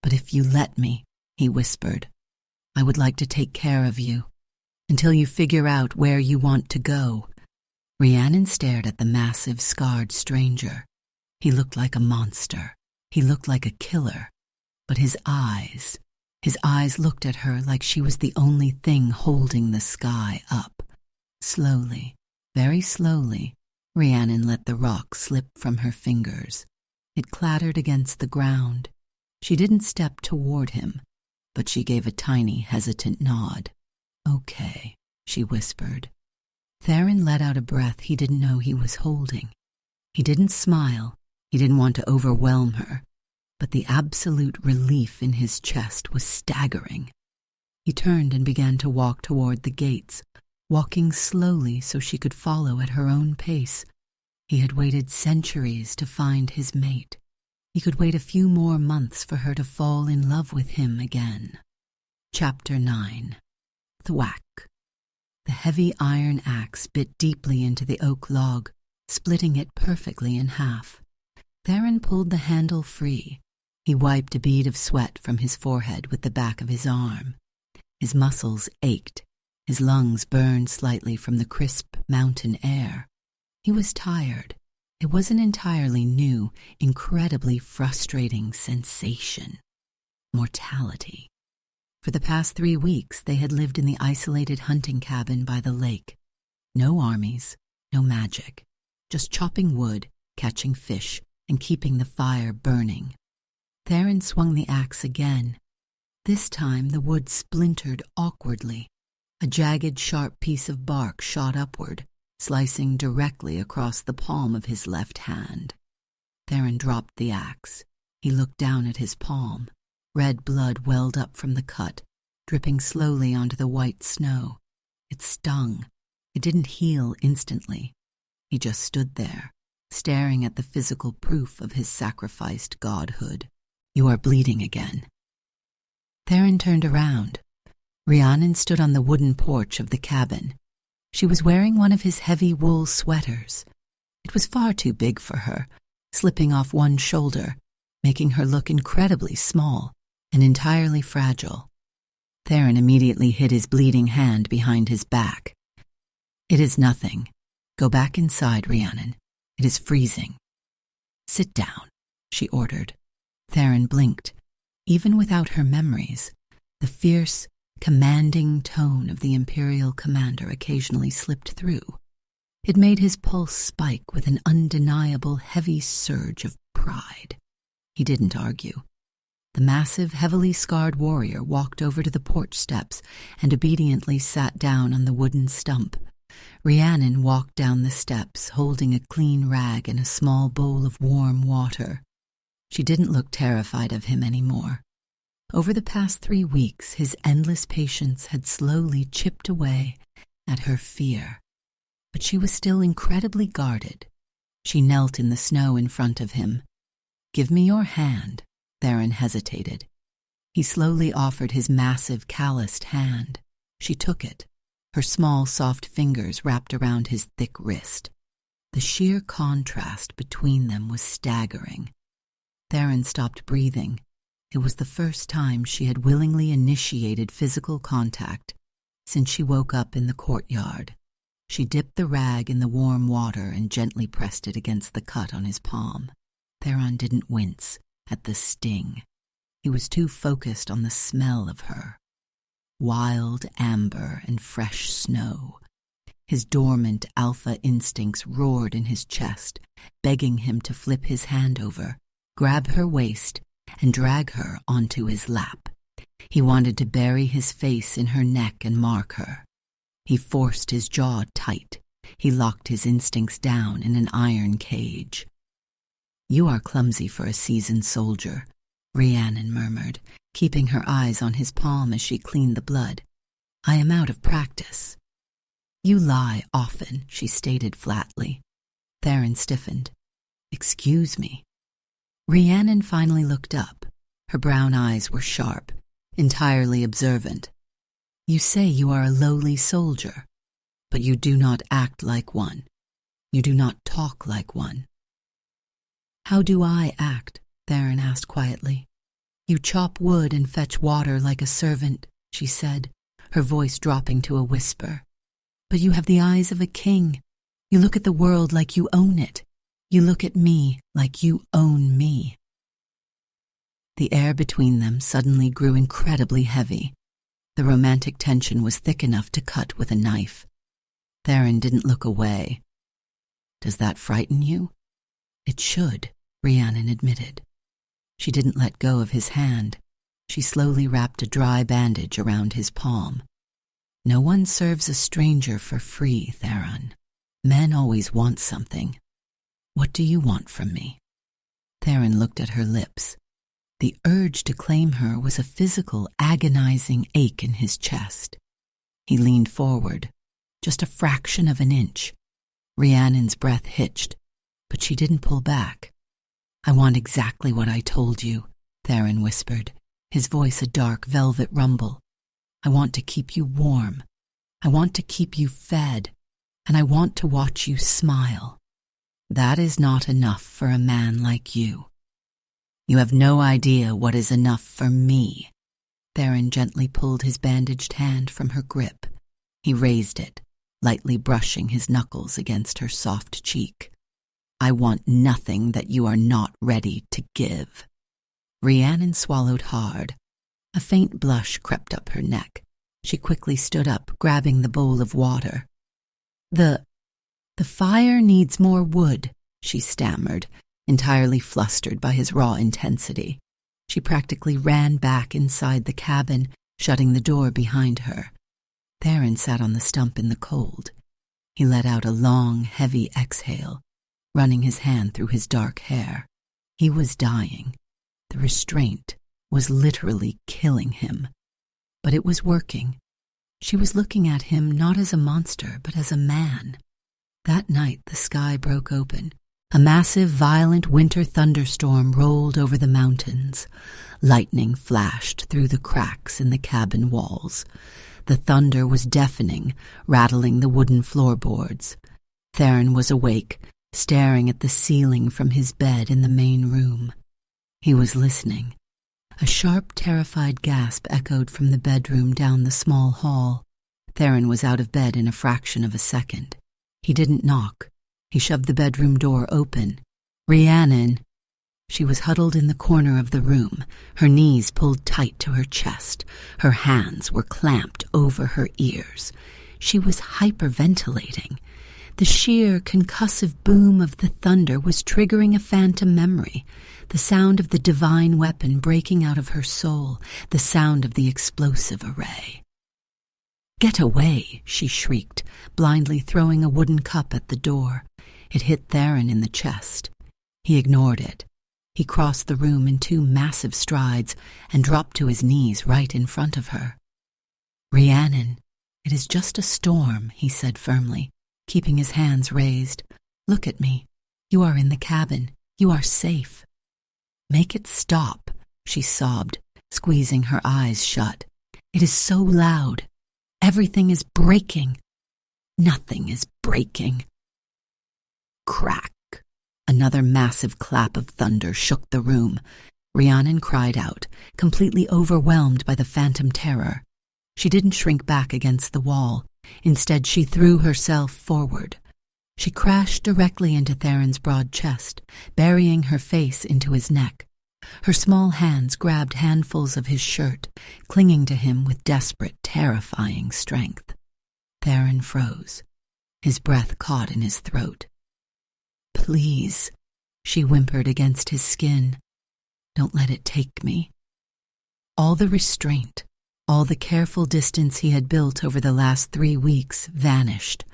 But if you let me, he whispered, I would like to take care of you, until you figure out where you want to go. Rhiannon stared at the massive, scarred stranger. He looked like a monster. He looked like a killer. But his eyes looked at her like she was the only thing holding the sky up. Slowly, very slowly, Rhiannon let the rock slip from her fingers. It clattered against the ground. She didn't step toward him, but she gave a tiny, hesitant nod. Okay, she whispered. Theron let out a breath he didn't know he was holding. He didn't smile. He didn't want to overwhelm her, but the absolute relief in his chest was staggering. He turned and began to walk toward the gates, walking slowly so she could follow at her own pace. He had waited centuries to find his mate. He could wait a few more months for her to fall in love with him again. Chapter 9. Thwack. The heavy iron axe bit deeply into the oak log, splitting it perfectly in half. Theron pulled the handle free. He wiped a bead of sweat from his forehead with the back of his arm. His muscles ached. His lungs burned slightly from the crisp mountain air. He was tired. It was an entirely new, incredibly frustrating sensation. Mortality. For the past 3 weeks, they had lived in the isolated hunting cabin by the lake. No armies, no magic, just chopping wood, catching fish, and keeping the fire burning. Theron swung the axe again. This time the wood splintered awkwardly. A jagged, sharp piece of bark shot upward, slicing directly across the palm of his left hand. Theron dropped the axe. He looked down at his palm. Red blood welled up from the cut, dripping slowly onto the white snow. It stung. It didn't heal instantly. He just stood there, staring at the physical proof of his sacrificed godhood. "You are bleeding again." Theron turned around. Rhiannon stood on the wooden porch of the cabin. She was wearing one of his heavy wool sweaters. It was far too big for her, slipping off one shoulder, making her look incredibly small and entirely fragile. Theron immediately hid his bleeding hand behind his back. "It is nothing. Go back inside, Rhiannon. It is freezing." "Sit down," she ordered. Theron blinked. Even without her memories, the fierce, commanding tone of the Imperial commander occasionally slipped through. It made his pulse spike with an undeniable heavy surge of pride. He didn't argue. The massive, heavily scarred warrior walked over to the porch steps and obediently sat down on the wooden stump. Rhiannon walked down the steps, holding a clean rag and a small bowl of warm water. She didn't look terrified of him anymore. Over the past 3 weeks, his endless patience had slowly chipped away at her fear. But she was still incredibly guarded. She knelt in the snow in front of him. "Give me your hand." Theron hesitated. He slowly offered his massive, calloused hand. She took it, her small, soft fingers wrapped around his thick wrist. The sheer contrast between them was staggering. Theron stopped breathing. It was the first time she had willingly initiated physical contact since she woke up in the courtyard. She dipped the rag in the warm water and gently pressed it against the cut on his palm. Theron didn't wince at the sting. He was too focused on the smell of her. Wild amber and fresh snow. His dormant alpha instincts roared in his chest, begging him to flip his hand over, grab her waist, and drag her onto his lap. He wanted to bury his face in her neck and mark her. He forced his jaw tight. He locked his instincts down in an iron cage. "You are clumsy for a seasoned soldier," Rhiannon murmured, keeping her eyes on his palm as she cleaned the blood. "I am out of practice." "You lie often," she stated flatly. Theron stiffened. "Excuse me." Rhiannon finally looked up. Her brown eyes were sharp, entirely observant. "You say you are a lowly soldier, but you do not act like one. You do not talk like one." "How do I act?" Theron asked quietly. "You chop wood and fetch water like a servant," she said, her voice dropping to a whisper. "But you have the eyes of a king. You look at the world like you own it. You look at me like you own me." The air between them suddenly grew incredibly heavy. The romantic tension was thick enough to cut with a knife. Theron didn't look away. "Does that frighten you?" "It should," Rhiannon admitted. She didn't let go of his hand. She slowly wrapped a dry bandage around his palm. "No one serves a stranger for free, Theron. Men always want something. What do you want from me?" Theron looked at her lips. The urge to claim her was a physical, agonizing ache in his chest. He leaned forward, just a fraction of an inch. Rhiannon's breath hitched, but she didn't pull back. "I want exactly what I told you," Theron whispered, his voice a dark velvet rumble. "I want to keep you warm. I want to keep you fed, and I want to watch you smile. That is not enough for a man like you. You have no idea what is enough for me." Theron gently pulled his bandaged hand from her grip. He raised it, lightly brushing his knuckles against her soft cheek. "I want nothing that you are not ready to give." Rhiannon swallowed hard. A faint blush crept up her neck. She quickly stood up, grabbing the bowl of water. The fire needs more wood," she stammered, entirely flustered by his raw intensity. She practically ran back inside the cabin, shutting the door behind her. Theron sat on the stump in the cold. He let out a long, heavy exhale, running his hand through his dark hair. He was dying. The restraint was literally killing him. But it was working. She was looking at him not as a monster, but as a man. That night the sky broke open. A massive, violent winter thunderstorm rolled over the mountains. Lightning flashed through the cracks in the cabin walls. The thunder was deafening, rattling the wooden floorboards. Theron was awake, staring at the ceiling from his bed in the main room. He was listening. A sharp, terrified gasp echoed from the bedroom down the small hall. Theron was out of bed in a fraction of a second. He didn't knock. He shoved the bedroom door open. "Rhiannon." She was huddled in the corner of the room, her knees pulled tight to her chest. Her hands were clamped over her ears. She was hyperventilating. The sheer, concussive boom of the thunder was triggering a phantom memory, the sound of the divine weapon breaking out of her soul, the sound of the explosive array. "Get away," she shrieked, blindly throwing a wooden cup at the door. It hit Theron in the chest. He ignored it. He crossed the room in 2 massive strides and dropped to his knees right in front of her. "Rhiannon, it is just a storm," he said firmly, keeping his hands raised. "Look at me. You are in the cabin. You are safe." "Make it stop," she sobbed, squeezing her eyes shut. "It is so loud. Everything is breaking." "Nothing is breaking." Crack! Another massive clap of thunder shook the room. Rhiannon cried out, completely overwhelmed by the phantom terror. She didn't shrink back against the wall. Instead, she threw herself forward. She crashed directly into Theron's broad chest, burying her face into his neck. Her small hands grabbed handfuls of his shirt, clinging to him with desperate, terrifying strength. Theron froze. His breath caught in his throat. "Please," she whimpered against his skin. "Don't let it take me." All the restraint, all the careful distance he had built over the last 3 weeks vanished.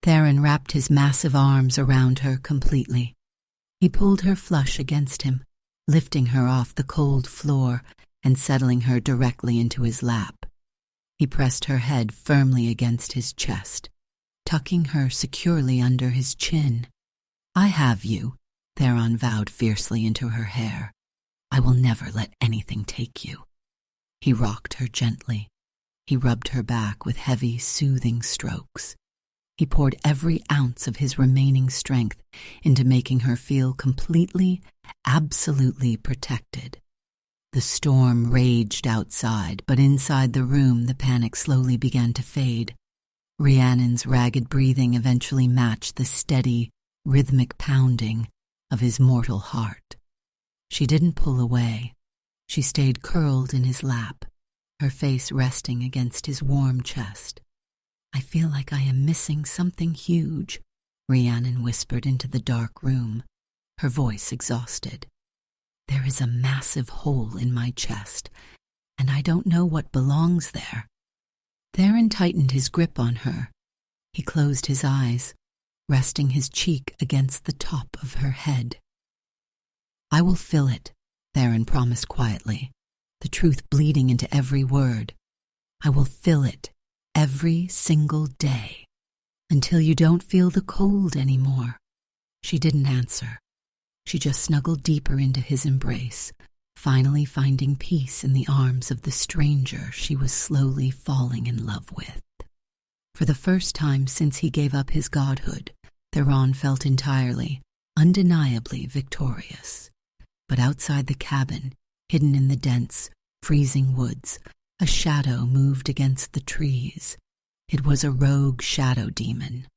Theron wrapped his massive arms around her completely. He pulled her flush against him, lifting her off the cold floor and settling her directly into his lap. He pressed her head firmly against his chest, tucking her securely under his chin. "I have you," Theron vowed fiercely into her hair. "I will never let anything take you." He rocked her gently. He rubbed her back with heavy, soothing strokes. He poured every ounce of his remaining strength into making her feel completely, absolutely protected. The storm raged outside, but inside the room the panic slowly began to fade. Rhiannon's ragged breathing eventually matched the steady, rhythmic pounding of his mortal heart. She didn't pull away. She stayed curled in his lap, her face resting against his warm chest. "I feel like I am missing something huge," Rhiannon whispered into the dark room, her voice exhausted. "There is a massive hole in my chest, and I don't know what belongs there." Theron tightened his grip on her. He closed his eyes, resting his cheek against the top of her head. "I will fill it," Theron promised quietly, the truth bleeding into every word. "I will fill it every single day, until you don't feel the cold anymore." She didn't answer. She just snuggled deeper into his embrace, finally finding peace in the arms of the stranger she was slowly falling in love with. For the first time since he gave up his godhood, Theron felt entirely, undeniably victorious. But outside the cabin, hidden in the dense, freezing woods, a shadow moved against the trees. It was a rogue shadow demon,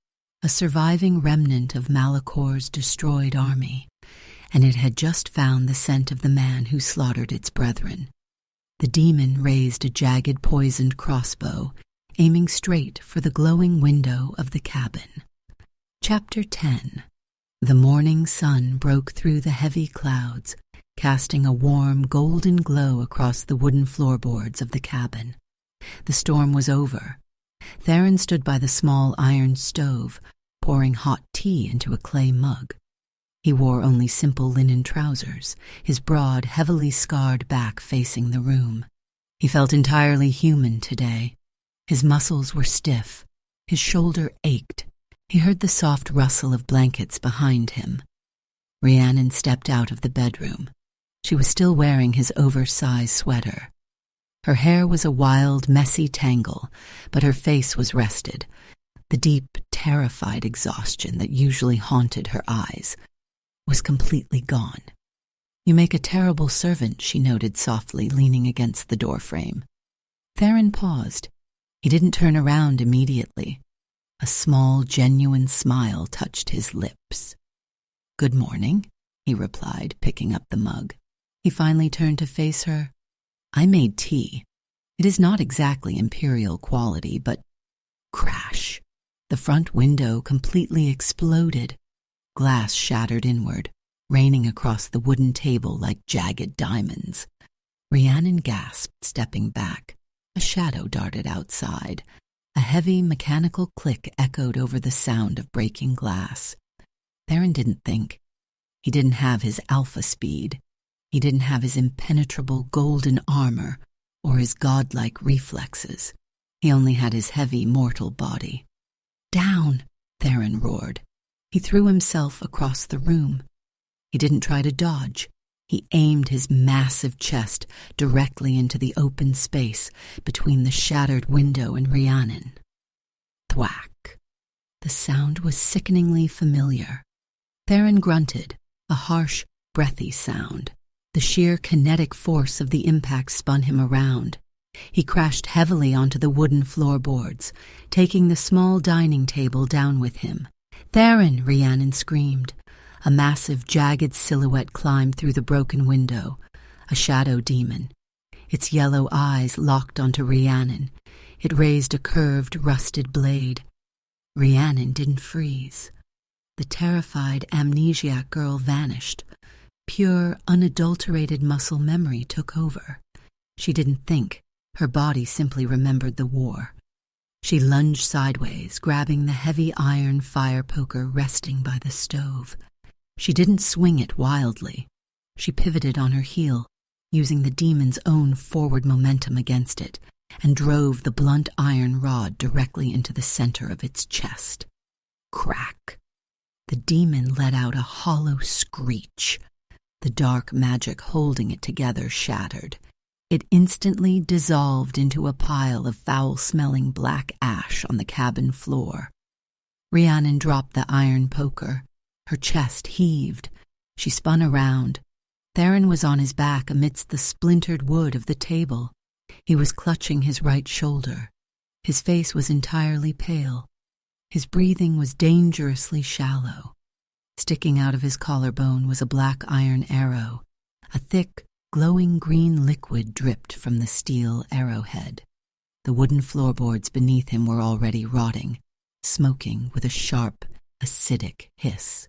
a surviving remnant of Malakor's destroyed army, and it had just found the scent of the man who slaughtered its brethren. The demon raised a jagged, poisoned crossbow, aiming straight for the glowing window of the cabin. Chapter 10. The morning sun broke through the heavy clouds, casting a warm, golden glow across the wooden floorboards of the cabin. The storm was over. Theron stood by the small iron stove, pouring hot tea into a clay mug. He wore only simple linen trousers, his broad, heavily scarred back facing the room. He felt entirely human today. His muscles were stiff. His shoulder ached. He heard the soft rustle of blankets behind him. Rhiannon stepped out of the bedroom. She was still wearing his oversized sweater. Her hair was a wild, messy tangle, but her face was rested. The deep, terrified exhaustion that usually haunted her eyes was completely gone. "You make a terrible servant," she noted softly, leaning against the doorframe. Theron paused. He didn't turn around immediately. A small, genuine smile touched his lips. "Good morning," he replied, picking up the mug. He finally turned to face her. "I made tea. It is not exactly imperial quality, but—" Crash! The front window completely exploded. Glass shattered inward, raining across the wooden table like jagged diamonds. Rhiannon gasped, stepping back. A shadow darted outside. A heavy, mechanical click echoed over the sound of breaking glass. Theron didn't think. He didn't have his alpha speed. He didn't have his impenetrable golden armor or his godlike reflexes. He only had his heavy, mortal body. "Down!" Theron roared. He threw himself across the room. He didn't try to dodge. He aimed his massive chest directly into the open space between the shattered window and Rhiannon. Thwack! The sound was sickeningly familiar. Theron grunted, a harsh, breathy sound. The sheer kinetic force of the impact spun him around. He crashed heavily onto the wooden floorboards, taking the small dining table down with him. "Theron!" Rhiannon screamed. A massive, jagged silhouette climbed through the broken window, a shadow demon. Its yellow eyes locked onto Rhiannon. It raised a curved, rusted blade. Rhiannon didn't freeze. The terrified, amnesiac girl vanished. Pure, unadulterated muscle memory took over. She didn't think. Her body simply remembered the war. She lunged sideways, grabbing the heavy iron fire poker resting by the stove. She didn't swing it wildly. She pivoted on her heel, using the demon's own forward momentum against it, and drove the blunt iron rod directly into the center of its chest. Crack! The demon let out a hollow screech. The dark magic holding it together shattered. It instantly dissolved into a pile of foul-smelling black ash on the cabin floor. Rhiannon dropped the iron poker. Her chest heaved. She spun around. Theron was on his back amidst the splintered wood of the table. He was clutching his right shoulder. His face was entirely pale. His breathing was dangerously shallow. Sticking out of his collarbone was a black iron arrow. A thick, glowing green liquid dripped from the steel arrowhead. The wooden floorboards beneath him were already rotting, smoking with a sharp, acidic hiss.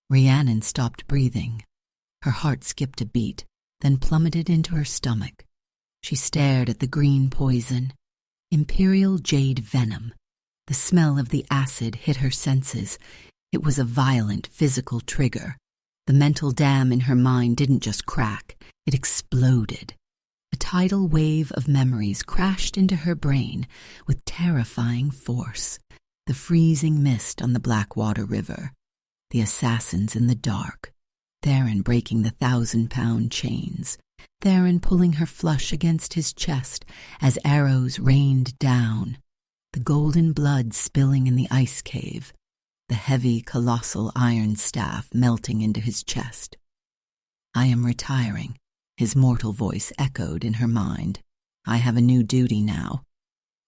Rhiannon stopped breathing. Her heart skipped a beat, then plummeted into her stomach. She stared at the green poison. Imperial jade venom. The smell of the acid hit her senses. It was a violent physical trigger. The mental dam in her mind didn't just crack, it exploded. A tidal wave of memories crashed into her brain with terrifying force. The freezing mist on the Blackwater River, the assassins in the dark, Theron breaking the 1,000-pound chains, Theron pulling her flush against his chest as arrows rained down, the golden blood spilling in the ice cave, the heavy, colossal iron staff melting into his chest. "I am retiring," his mortal voice echoed in her mind. "I have a new duty now."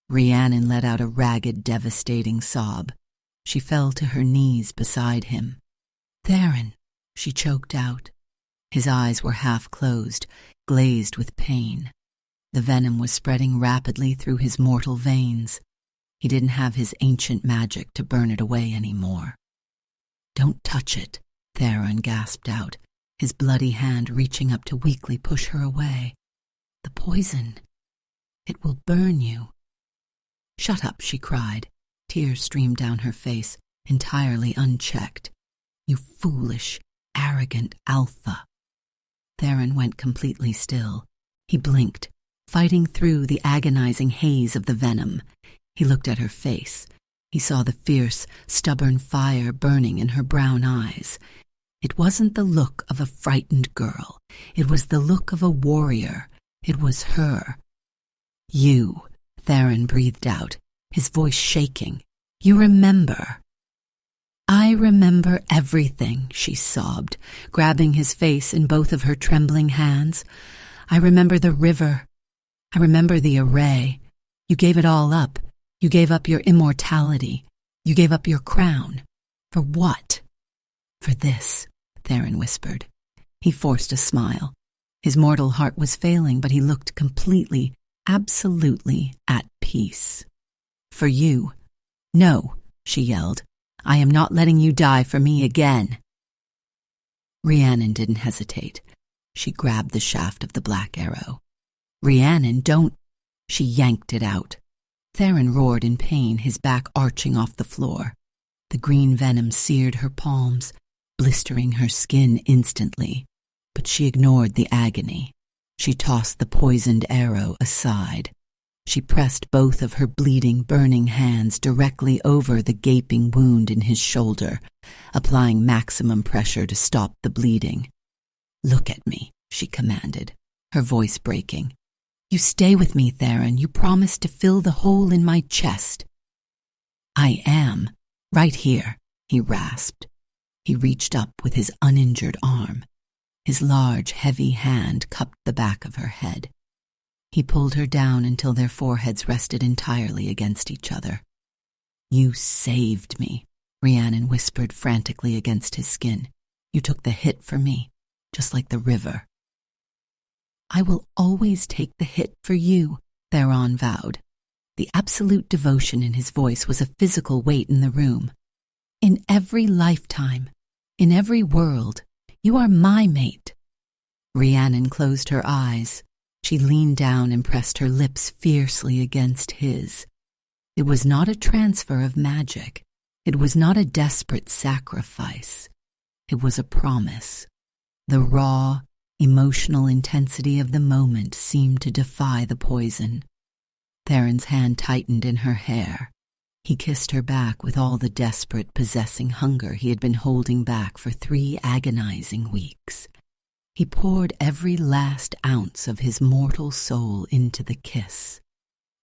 Rhiannon let out a ragged, devastating sob. She fell to her knees beside him. "Theron," she choked out. His eyes were half closed, glazed with pain. The venom was spreading rapidly through his mortal veins. He didn't have his ancient magic to burn it away anymore. "Don't touch it," Theron gasped out, his bloody hand reaching up to weakly push her away. "The poison. It will burn you." "Shut up," she cried. Tears streamed down her face, entirely unchecked. You foolish, arrogant alpha." Theron went completely still. He blinked, fighting through the agonizing haze of the venom. He looked at her face. He saw the fierce, stubborn fire burning in her brown eyes. It wasn't the look of a frightened girl. It was the look of a warrior. It was her. "You," Theron breathed out, his voice shaking. "You remember." "I remember everything," she sobbed, grabbing his face in both of her trembling hands. "I remember the river. I remember the array. You gave it all up. You gave up your immortality. You gave up your crown. For what?" "For this," Theron whispered. He forced a smile. His mortal heart was failing, but he looked completely, absolutely at peace. "For you." "No," she yelled. "I am not letting you die for me again." Rhiannon didn't hesitate. She grabbed the shaft of the black arrow. "Rhiannon, don't—" She yanked it out. Theron roared in pain, his back arching off the floor. The green venom seared her palms, blistering her skin instantly. But she ignored the agony. She tossed the poisoned arrow aside. She pressed both of her bleeding, burning hands directly over the gaping wound in his shoulder, applying maximum pressure to stop the bleeding. "Look at me," she commanded, her voice breaking. "You stay with me, Theron. You promised to fill the hole in my chest." "I am. Right here," he rasped. He reached up with his uninjured arm. His large, heavy hand cupped the back of her head. He pulled her down until their foreheads rested entirely against each other. "You saved me," Rhiannon whispered frantically against his skin. "You took the hit for me, just like the river." "I will always take the hit for you," Theron vowed. The absolute devotion in his voice was a physical weight in the room. "In every lifetime, in every world, you are my mate." Rhiannon closed her eyes. She leaned down and pressed her lips fiercely against his. It was not a transfer of magic. It was not a desperate sacrifice. It was a promise. The raw, emotional intensity of the moment seemed to defy the poison. Theron's hand tightened in her hair. He kissed her back with all the desperate, possessing hunger he had been holding back for 3 agonizing weeks. He poured every last ounce of his mortal soul into the kiss.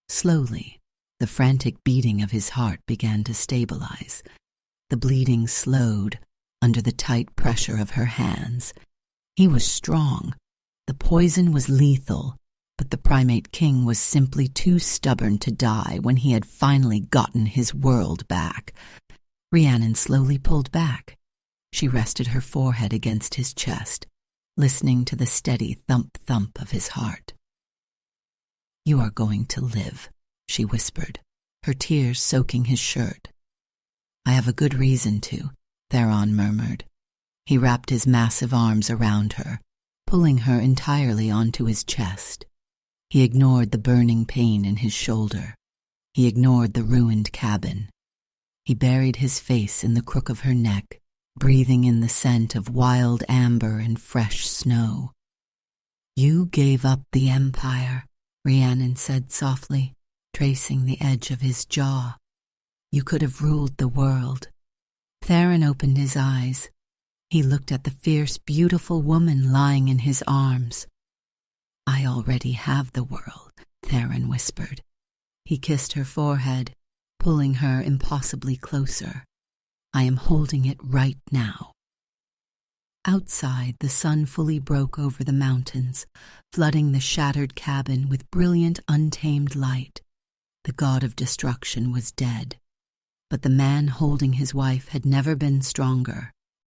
Slowly, the frantic beating of his heart began to stabilize. The bleeding slowed under the tight pressure of her hands. He was strong. The poison was lethal, but the primate king was simply too stubborn to die when he had finally gotten his world back. Rhiannon slowly pulled back. She rested her forehead against his chest, listening to the steady thump-thump of his heart. "You are going to live," she whispered, her tears soaking his shirt. "I have a good reason to," Theron murmured. He wrapped his massive arms around her, pulling her entirely onto his chest. He ignored the burning pain in his shoulder. He ignored the ruined cabin. He buried his face in the crook of her neck, breathing in the scent of wild amber and fresh snow. "You gave up the empire," Rhiannon said softly, tracing the edge of his jaw. "You could have ruled the world." Theron opened his eyes. He looked at the fierce, beautiful woman lying in his arms. "I already have the world," Theron whispered. He kissed her forehead, pulling her impossibly closer. "I am holding it right now." Outside, the sun fully broke over the mountains, flooding the shattered cabin with brilliant, untamed light. The god of destruction was dead, but the man holding his wife had never been stronger.